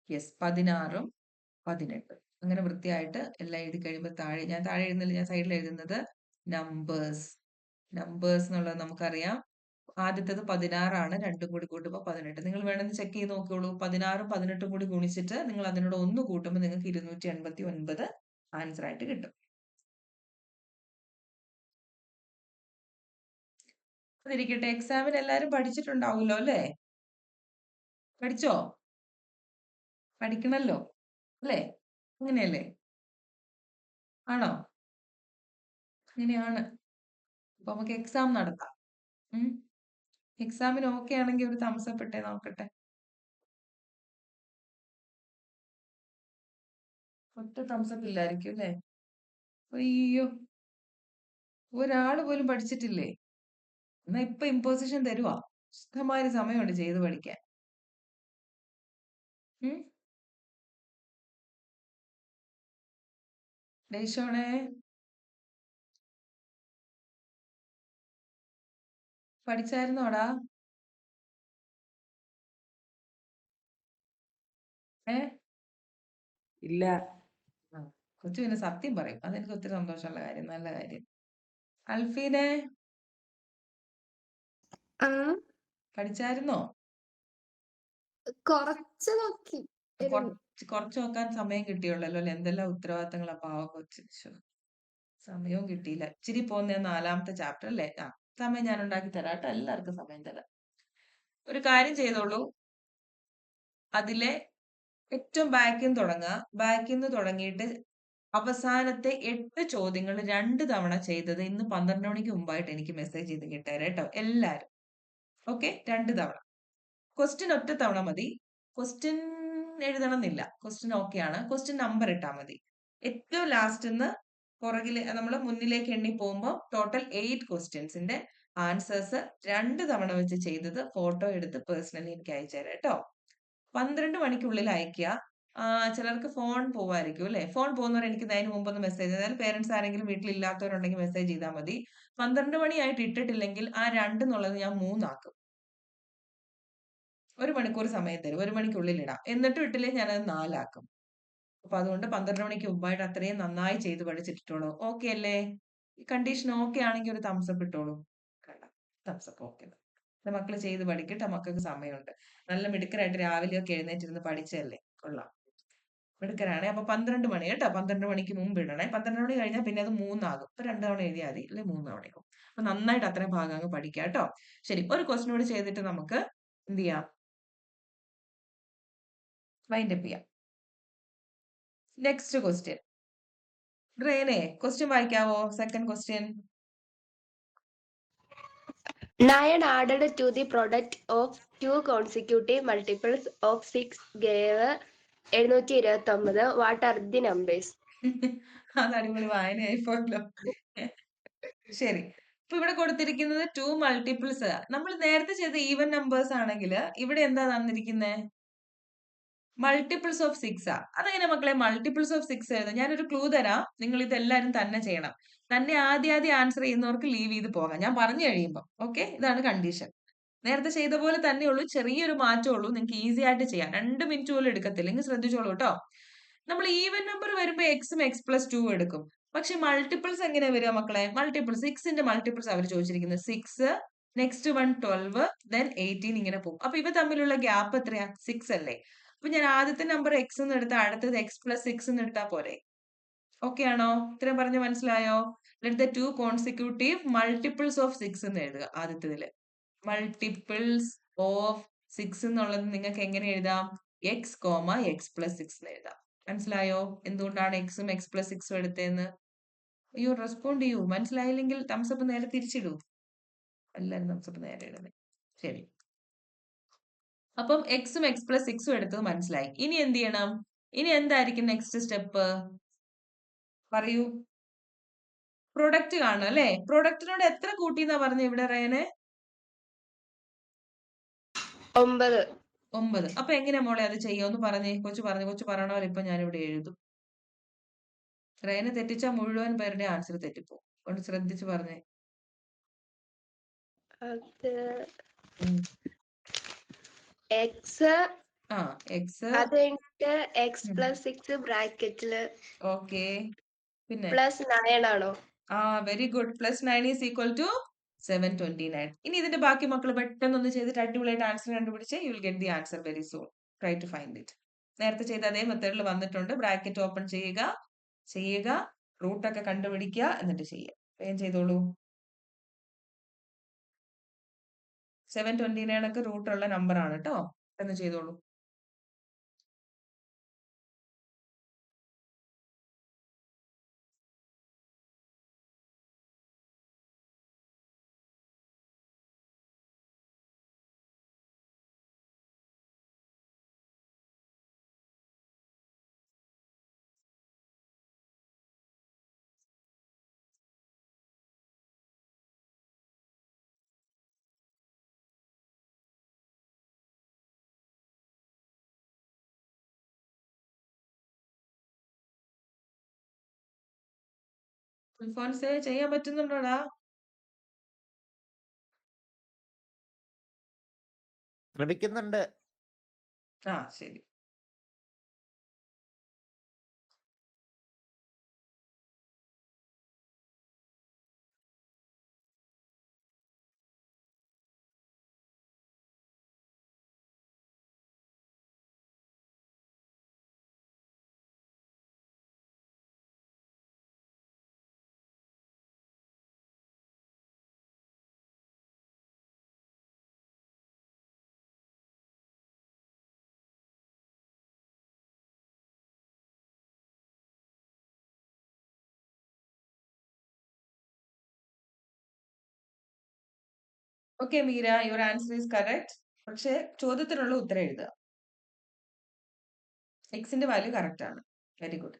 യെസ്, 16ഉം 18. അങ്ങനെ വൃത്തിയായിട്ട് എല്ലാം എഴുതി കഴിയുമ്പോൾ ഞാൻ താഴെ എഴുതുന്നില്ല, ഞാൻ സൈഡിൽ എഴുതുന്നത് നമ്പേഴ്സ്. നമ്പേഴ്സ് എന്നുള്ളത് നമുക്കറിയാം. ആദ്യത്തേത് 16 ആണ്, രണ്ടും കൂടി കൂട്ടുമ്പോൾ 18. നിങ്ങൾ വേണമെന്ന് ചെക്ക് ചെയ്ത് നോക്കിയോളൂ. 16ഉം 18ഉം കൂടി ഗുണിച്ചിട്ട് നിങ്ങൾ അതിനോട് 1 കൂട്ടുമ്പോൾ നിങ്ങൾക്ക് 289 ആൻസർ ആയിട്ട് കിട്ടും. അതിരിക്കട്ടെ, എക്സാമിന് എല്ലാരും പഠിച്ചിട്ടുണ്ടാവുമല്ലോ അല്ലേ? പഠിച്ചോ? പഠിക്കണല്ലോ അല്ലേ? അങ്ങനെയല്ലേ? ആണോ? അങ്ങനെയാണ്. അപ്പൊ നമുക്ക് എക്സാം നടത്താം. എക്സാമിന് ഓക്കെ ആണെങ്കിൽ ഒരു തംസപ്പ് ഇട്ടേ നോക്കട്ടെ. ഒറ്റ തംസപ്പ് ഇല്ലായിരിക്കും അല്ലേ? അയ്യോ, ഒരാള് പോലും പഠിച്ചിട്ടില്ലേ? എന്നാ ഇപ്പൊ ഇമ്പോസിഷൻ തരുവാ. ഇഷ്ടമാതിരി സമയമുണ്ട് ചെയ്ത് പഠിക്കാൻ. ഡേഷോണേ, പഠിച്ചായിരുന്നോടാ? ഇല്ല. കൊച്ചു പിന്നെ സത്യം പറയും, അതെനിക്ക് ഒത്തിരി സന്തോഷമുള്ള കാര്യം, നല്ല കാര്യം. അൽഫീനെ, ആ പഠിച്ചായിരുന്നോ? കുറച്ച് നോക്കി. കുറച്ച് നോക്കാൻ സമയം കിട്ടിയുള്ളല്ലോ അല്ലെ? എന്തെല്ലാം ഉത്തരവാദിത്തങ്ങളാ പാവം കൊച്ചു. സമയവും കിട്ടിയില്ല. ഇച്ചിരി പോകുന്ന 4ാമത്തെ ചാപ്റ്റർ അല്ലേ? സമയം ഞാൻ ഉണ്ടാക്കി തരാം കേട്ടോ. എല്ലാവർക്കും സമയം തരാം. ഒരു കാര്യം ചെയ്തോളൂ. അതിലെ ഏറ്റവും ബാക്കിൽ നിന്ന് തുടങ്ങുക. ബാക്കിൽ നിന്ന് തുടങ്ങിയിട്ട് അവസാനത്തെ 8 ചോദ്യങ്ങൾ 2 തവണ ചെയ്തത് ഇന്ന് 12 മണിക്ക് മുമ്പായിട്ട് എനിക്ക് മെസ്സേജ് ചെയ്ത് കിട്ടേരെ കേട്ടോ എല്ലാരും. ഓക്കെ, 2 തവണ. ക്വസ്റ്റ്യൻ ഒറ്റ തവണ മതി. ക്വസ്റ്റ്യൻ എഴുതണമെന്നില്ല. ക്വസ്റ്റ്യൻ ഓക്കെയാണ്. ക്വസ്റ്റ്യൻ നമ്പർ ഇട്ടാൽ മതി. ഏറ്റവും ലാസ്റ്റ് നിന്ന് പുറകില് നമ്മൾ മുന്നിലേക്ക് എണ്ണി പോകുമ്പോൾ ടോട്ടൽ 8 ക്വസ്റ്റ്യൻസിന്റെ ആൻസേഴ്സ് 2 തവണ വെച്ച് ചെയ്തത് ഫോട്ടോ എടുത്ത് പേഴ്സണലി എനിക്ക് അയച്ചു തരാം കേട്ടോ. 12 മണിക്കുള്ളിൽ അയക്കുക. ചിലർക്ക് ഫോൺ പോവായിരിക്കും അല്ലെ? ഫോൺ പോകുന്നവർ എനിക്ക് അതിന് മുമ്പൊന്ന് മെസ്സേജ് ചെയ്താൽ, പേരൻസ് ആരെങ്കിലും വീട്ടിലില്ലാത്തവരുണ്ടെങ്കിൽ മെസ്സേജ് ചെയ്താൽ മതി. 12 മണിയായിട്ട് ഇട്ടിട്ടില്ലെങ്കിൽ ആ 2 എന്നുള്ളത് ഞാൻ 3 ആക്കും. 1 മണിക്കൂർ സമയം തരും. 1 മണിക്കുള്ളിൽ ഇടാം. എന്നിട്ടും ഇട്ടില്ലെങ്കിൽ ഞാനത് 4 ആക്കും. അപ്പൊ അതുകൊണ്ട് 12 മണിക്ക് മുമ്പായിട്ട് അത്രയും നന്നായി ചെയ്ത് പഠിച്ചിട്ടുള്ളൂ. ഓക്കെ അല്ലേ? ഈ കണ്ടീഷൻ ഓക്കെ ആണെങ്കിൽ ഒരു തംസപ്പ് ഇട്ടോളൂ. Thumbs up okay. മക്കള് ചെയ്ത് പഠിക്കട്ടെ. മക്കൾക്ക് സമയമുണ്ട്. നല്ല മിടുക്കരായിട്ട് രാവിലെയൊക്കെ എഴുന്നേറ്റിരുന്ന് പഠിച്ചതല്ലേ? കൊള്ളാം, മിടുക്കരാണേ. അപ്പൊ 12 മണി കേട്ടോ. 12 മണിക്ക് മുമ്പ് ഇടണേ. 12 മണി കഴിഞ്ഞാൽ പിന്നെ അത് 3 ആകും. ഇപ്പൊ 2 തവണ എഴുതിയാൽ മതി, അല്ലെ 3 തവണയാകും. അപ്പൊ നന്നായിട്ട് അത്രയും ഭാഗം അങ്ങ് പഠിക്കാം കേട്ടോ. ശരി, ഒരു ക്വസ്റ്റ്യൻ കൂടി ചെയ്തിട്ട് നമുക്ക് എന്ത് ചെയ്യാം? വൈൻഡപ്പ് ചെയ്യാം. Next question. റേനെ, ക്വസ്റ്റ്യൻ വായിക്കാവോ? Second question. 9 added to the product of 2 consecutive multiples of 6 gave 729. What are the numbers? അത് അടിപൊളി വായനയായി പോയല്ലോ. ശരി, ഇപ്പൊ ഇവിടെ കൊടുത്തിരിക്കുന്നത് 2 മൾട്ടിപ്പിൾസ്. നമ്മൾ നേരത്തെ ചെയ്ത ഈവൻ നമ്പേഴ്സ് ആണെങ്കിൽ ഇവിടെ എന്താ തന്നിരിക്കുന്നത്? മൾട്ടിപ്പിൾസ് ഓഫ് 6 ആ. അതെങ്ങനെ മക്കളെ മൾട്ടിപ്പിൾസ് ഓഫ് 6 എഴുതും? ഞാനൊരു ക്ലൂ തരാം. നിങ്ങൾ ഇതെല്ലാരും തന്നെ ചെയ്യണം. തന്നെ ആദ്യം ആൻസർ ചെയ്യുന്നവർക്ക് ലീവ് ചെയ്ത് പോകാം. ഞാൻ പറഞ്ഞു കഴിയുമ്പോൾ. ഓക്കെ, ഇതാണ് കണ്ടീഷൻ. നേരത്തെ ചെയ്ത പോലെ തന്നെ ഉള്ളൂ, ചെറിയൊരു മാറ്റം ഉള്ളൂ. നിങ്ങൾക്ക് ഈസി ആയിട്ട് ചെയ്യാം. 2 മിനിറ്റ് പോലും എടുക്കത്തില്ല. ഇങ്ങ് ശ്രദ്ധിച്ചോളൂ കേട്ടോ. നമ്മൾ ഈവൻ നമ്പർ വരുമ്പോൾ എക്സും എക്സ് പ്ലസ് 2 എടുക്കും. പക്ഷെ മൾട്ടിപ്പിൾസ് എങ്ങനെ വരിക മക്കളെ? മൾട്ടിപ്പിൾസ് 6ന്റെ മൾട്ടിപ്പിൾസ് അവർ ചോദിച്ചിരിക്കുന്നത്. 6 നെക്സ്റ്റ് 1 12 ദെൻ 18 ഇങ്ങനെ പോകും. അപ്പൊ ഇവ തമ്മിലുള്ള ഗ്യാപ്പ് എത്രയാ? 6 അല്ലേ? അപ്പൊ ഞാൻ ആദ്യത്തെ നമ്പർ എക്സ് എന്ന് എടുത്താൽ അടുത്തത് എക്സ് പ്ലസ് 6 എന്ന് എടുത്താൽ പോരെ? ഓക്കെ ആണോ? ഇത്രയും പറഞ്ഞ് മനസ്സിലായോ? Let the 2 consecutive multiples of 6 എന്ന് എഴുതുക. ആദ്യത്തേതില് മൾട്ടിപ്പിൾസ് ഓഫ് 6 എന്നുള്ളത് നിങ്ങൾക്ക് എങ്ങനെ എഴുതാം? എക്സ് കോമ എക്സ് പ്ലസ് 6 എന്ന് എഴുതാം. മനസ്സിലായോ എന്തുകൊണ്ടാണ് എക്സും എക്സ് പ്ലസ് 6ഉം എടുത്തതെന്ന്? അയ്യോ, റെസ്പോണ്ട് ചെയ്യൂ. മനസ്സിലായില്ലെങ്കിൽ തംസപ്പ് നേരെ തിരിച്ചിടൂ. എല്ലാരും തംസപ്പ് നേരെ ഇടുന്നേ. ശരി. അപ്പം എക്സും എക്സ് പ്ലസ് 6ഉം എടുത്തത് മനസ്സിലായി. ഇനി എന്ത് ചെയ്യണം? ഇനി എന്തായിരിക്കും നെക്സ്റ്റ് സ്റ്റെപ്പ്? പറയൂ. പ്രൊഡക്റ്റ് കാണണം അല്ലേ? പ്രൊഡക്റ്റിനോട് എത്ര കൂട്ടിന്നാ പറഞ്ഞ ഇവിടെ റേനെ? 9. 9. അപ്പൊ എങ്ങനെ മോളെ അത് ചെയ്യാം? ഒന്ന് പറഞ്ഞേ. കൊച്ചു പറയണ പോലെ ഇപ്പൊ ഞാനിവിടെ എഴുതും. റേനെ തെറ്റിച്ചാൽ മുഴുവൻ പേരുടെ ആൻസർ തെറ്റിപ്പോ. ഒന്ന് ശ്രദ്ധിച്ച് പറഞ്ഞേ. അത് ഉം. എക്സ് ആ എക്സ്. അത് കഴിഞ്ഞിട്ട് എക്സ് ഉം. പ്ലസ് 6 ബ്രാക്കറ്റില് ഓക്കെ. പിന്നെ പ്ലസ് 9 ആണോ? ആ very good. Plus 9 is equal to 729. ഇനി ഇതിന്റെ ബാക്കി മക്കൾ പെട്ടെന്നൊന്ന് ചെയ്തിട്ട് അടിപൊളിയായിട്ട് ആൻസർ കണ്ടുപിടിച്ച് you will get the answer very soon. Try to find it. നേരത്തെ ചെയ്ത അതേ മെത്തേഡിൽ വന്നിട്ടുണ്ട്. ബ്രാക്കറ്റ് ഓപ്പൺ ചെയ്യുക, റൂട്ടൊക്കെ കണ്ടുപിടിക്കുക, എന്നിട്ട് ചെയ്യുക. വേഗം ചെയ്തോളൂ. 729 ഒക്കെ റൂട്ടുള്ള നമ്പർ ആണ് കേട്ടോ. എന്ന് ചെയ്തോളൂ. അൽഫോൻസേ ചെയ്യാൻ പറ്റുന്നുണ്ടോടാ? ശ്രമിക്കുന്നുണ്ട്. ആ ശരി. Okay Meera, your answer is correct. പക്ഷെ ചോദ്യത്തിനുള്ള ഉത്തരം എഴുതുക. എക്സിന്റെ വാല്യൂ കറക്റ്റ് ആണ്. Very good.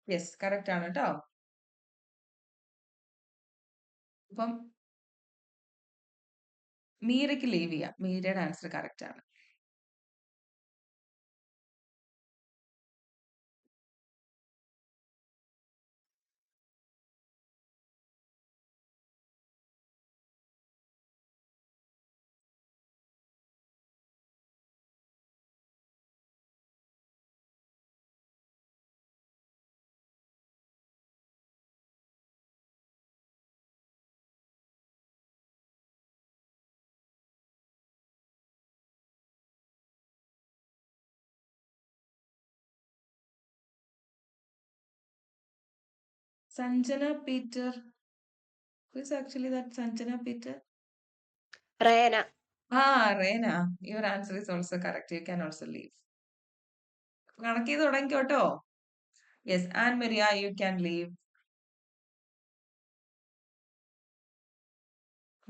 യെസ്, കറക്റ്റ് ആണ് കേട്ടോ. അപ്പം മീരയ്ക്ക് ലീവ് ചെയ്യാം. മീരയുടെ ആൻസർ കറക്റ്റ് ആണ്. Sanjana Peter. Who is actually that Sanjana Peter? Rena. Reena. Your answer is also correct. You can also leave. കണക്ക് ചെയ്ത് തുടങ്ങിക്കോട്ടോ. Yes, and Maria, you can leave.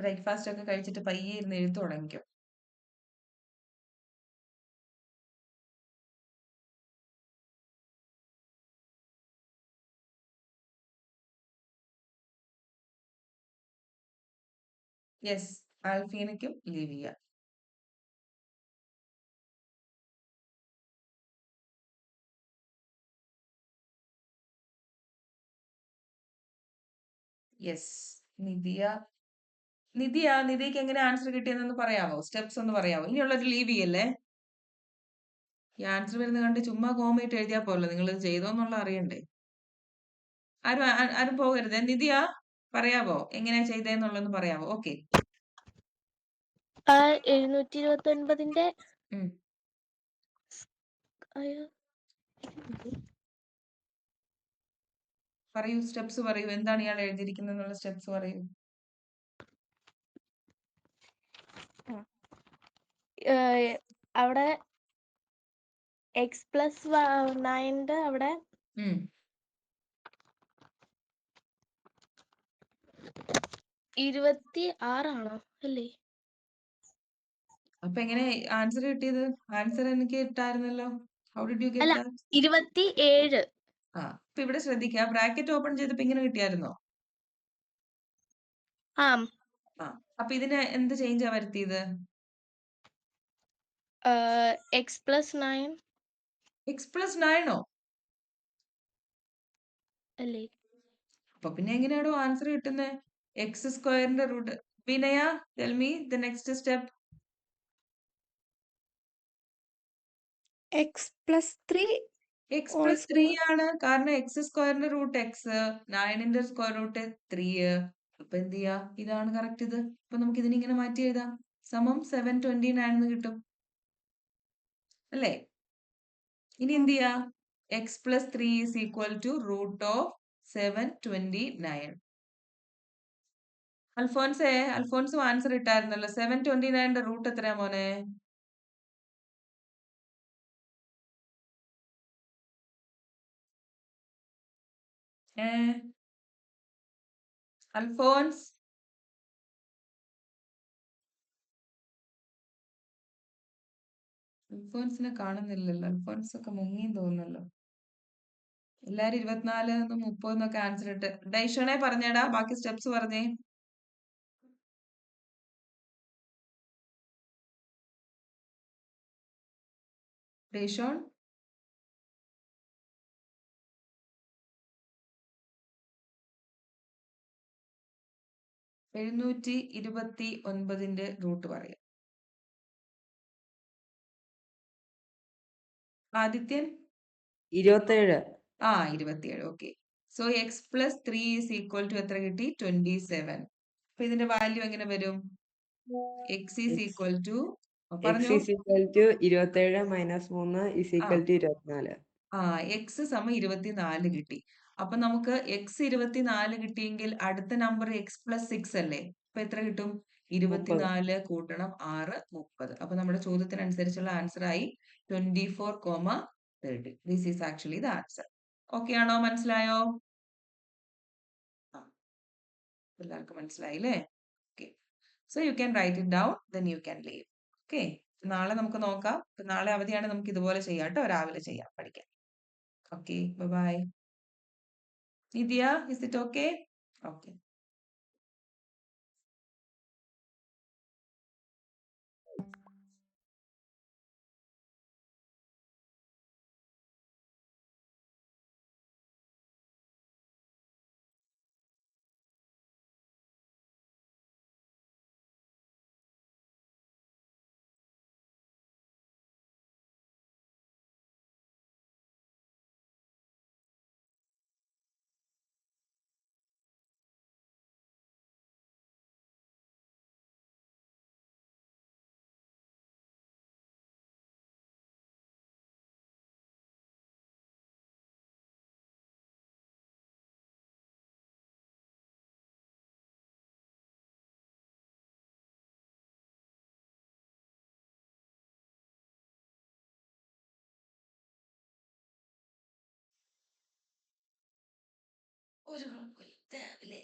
Breakfast ഒക്കെ കഴിച്ചിട്ട് പയ്യെ ഇരുന്ന് എഴുത്ത് തുടങ്ങിക്കോ. യെസ്, ആൽഫീനയ്ക്കും ലീവ് ചെയ്യാം. യെസ്, നിധിക്ക് എങ്ങനെ ആൻസർ കിട്ടിയെന്നൊന്ന് പറയാമോ? സ്റ്റെപ്സ് ഒന്ന് പറയാമോ? ഇനിയുള്ളൊരു ലീവ് ചെയ്യല്ലേ. ഈ ആൻസർ വരുന്ന കണ്ട് ചുമ്മാ കോമയിട്ട് എഴുതിയാ പോരല്ലോ, നിങ്ങൾ ഇത് ചെയ്തോന്നുള്ള അറിയണ്ടേ. ആരും പോകരുത്. പറയാവോ എങ്ങനെയാ ചെയ്തേന്നുള്ളതെന്ന് പറയാവോ? ഓക്കെ. 729 പറയൂ, സ്റ്റെപ്സ് പറയൂ. എന്താണ് ഇയാൾ എഴുതിയിരിക്കുന്നതെന്നുള്ള സ്റ്റെപ്സ് പറയൂ. അവിടെ x+9 അവിടെ 26 ആണോ അല്ലേ? അപ്പൊ എങ്ങനെ ആൻസർ കിട്ടിയത്? ആൻസർ എനിക്ക് ഇട്ടായിരുന്നല്ലോ. ഹൗ ഡിഡ് യു അല്ല, ഗെറ്റ് ദാറ്റ്? 27. അപ്പൊ ഇവിടെ ശ്രദ്ധിക്കുക, ബ്രാക്കറ്റ് ഓപ്പൺ ചെയ്തപ്പോ ഇങ്ങനെ കിട്ടിയായിരുന്നോ? അപ്പൊ ഇതിന് എന്ത് ചേഞ്ചാ വരുത്തിയത്? x+9 x+9 അല്ലേ? അപ്പൊ പിന്നെ എങ്ങനെയാണോ ആൻസർ കിട്ടുന്നത്? x² root. Vinaya, tell me the next step. x+3 x+3 ആണ്. കാരണം x² root x, 9 square root 3. അപ്പൊ എന്ത് ചെയ്യാ? ഇതാണ് കറക്റ്റ്. ഇത് അപ്പൊ നമുക്ക് ഇതിനെ ഇങ്ങനെ മാറ്റി എഴുതാം. സമം 729 എന്ന് കിട്ടും അല്ലേ? ഇനി എന്ത് ചെയ്യാ? x+3 is equal to root of 729. അൽഫോൻസും ആൻസർ ഇട്ടായിരുന്നല്ലോ. 729 റൂട്ട് എത്രയാ മോനെ? അൽഫോൻസിനെ കാണുന്നില്ലല്ലോ. അൽഫോൻസ് ഒക്കെ മുങ്ങിന്ന് തോന്നുന്നല്ലോ. എല്ലാരും 24 30 ആൻസർ ഇട്ട്. ഡൈഷോനെ പറഞ്ഞേടാ, ബാക്കി സ്റ്റെപ്സ് പറഞ്ഞേ. ഡൈഷോൺ, 729 റൂട്ട് പറയാം. Adithyan 27. 27. Okay. So x+3 is equal to എത്ര കിട്ടി? 27. അപ്പൊ ഇതിന്റെ വാല്യൂ എങ്ങനെ വരും? x ഈസ് ഈക്വൽ ടു പറഞ്ഞു. x is equal to 27 minus 3 is equal to 24. x സമം 24 കിട്ടി. അപ്പൊ നമുക്ക് x 24 കിട്ടിയെങ്കിൽ അടുത്ത നമ്പർ x+6 അല്ലേ? അപ്പൊ എത്ര കിട്ടും? 24 കൂട്ടണം 6, 30. അപ്പൊ നമ്മുടെ ചോദ്യത്തിനനുസരിച്ചുള്ള ആൻസർ ആയി 24,30. This is actually the answer. Okay ആണോ? മനസ്സിലായോ? എല്ലാവർക്കും മനസ്സിലായില്ലേ? Okay. So you can write it down, then you can leave. Okay. നാളെ നമുക്ക് നോക്കാം. നാളെ അവധിയാണ്, നമുക്ക് ഇതുപോലെ ചെയ്യാം കേട്ടോ. രാവിലെ ചെയ്യാം, പഠിക്കാം. Okay, bye-bye. Nidya, is it okay? Okay. ഒരു കുഴപ്പമില്ല രാവിലെ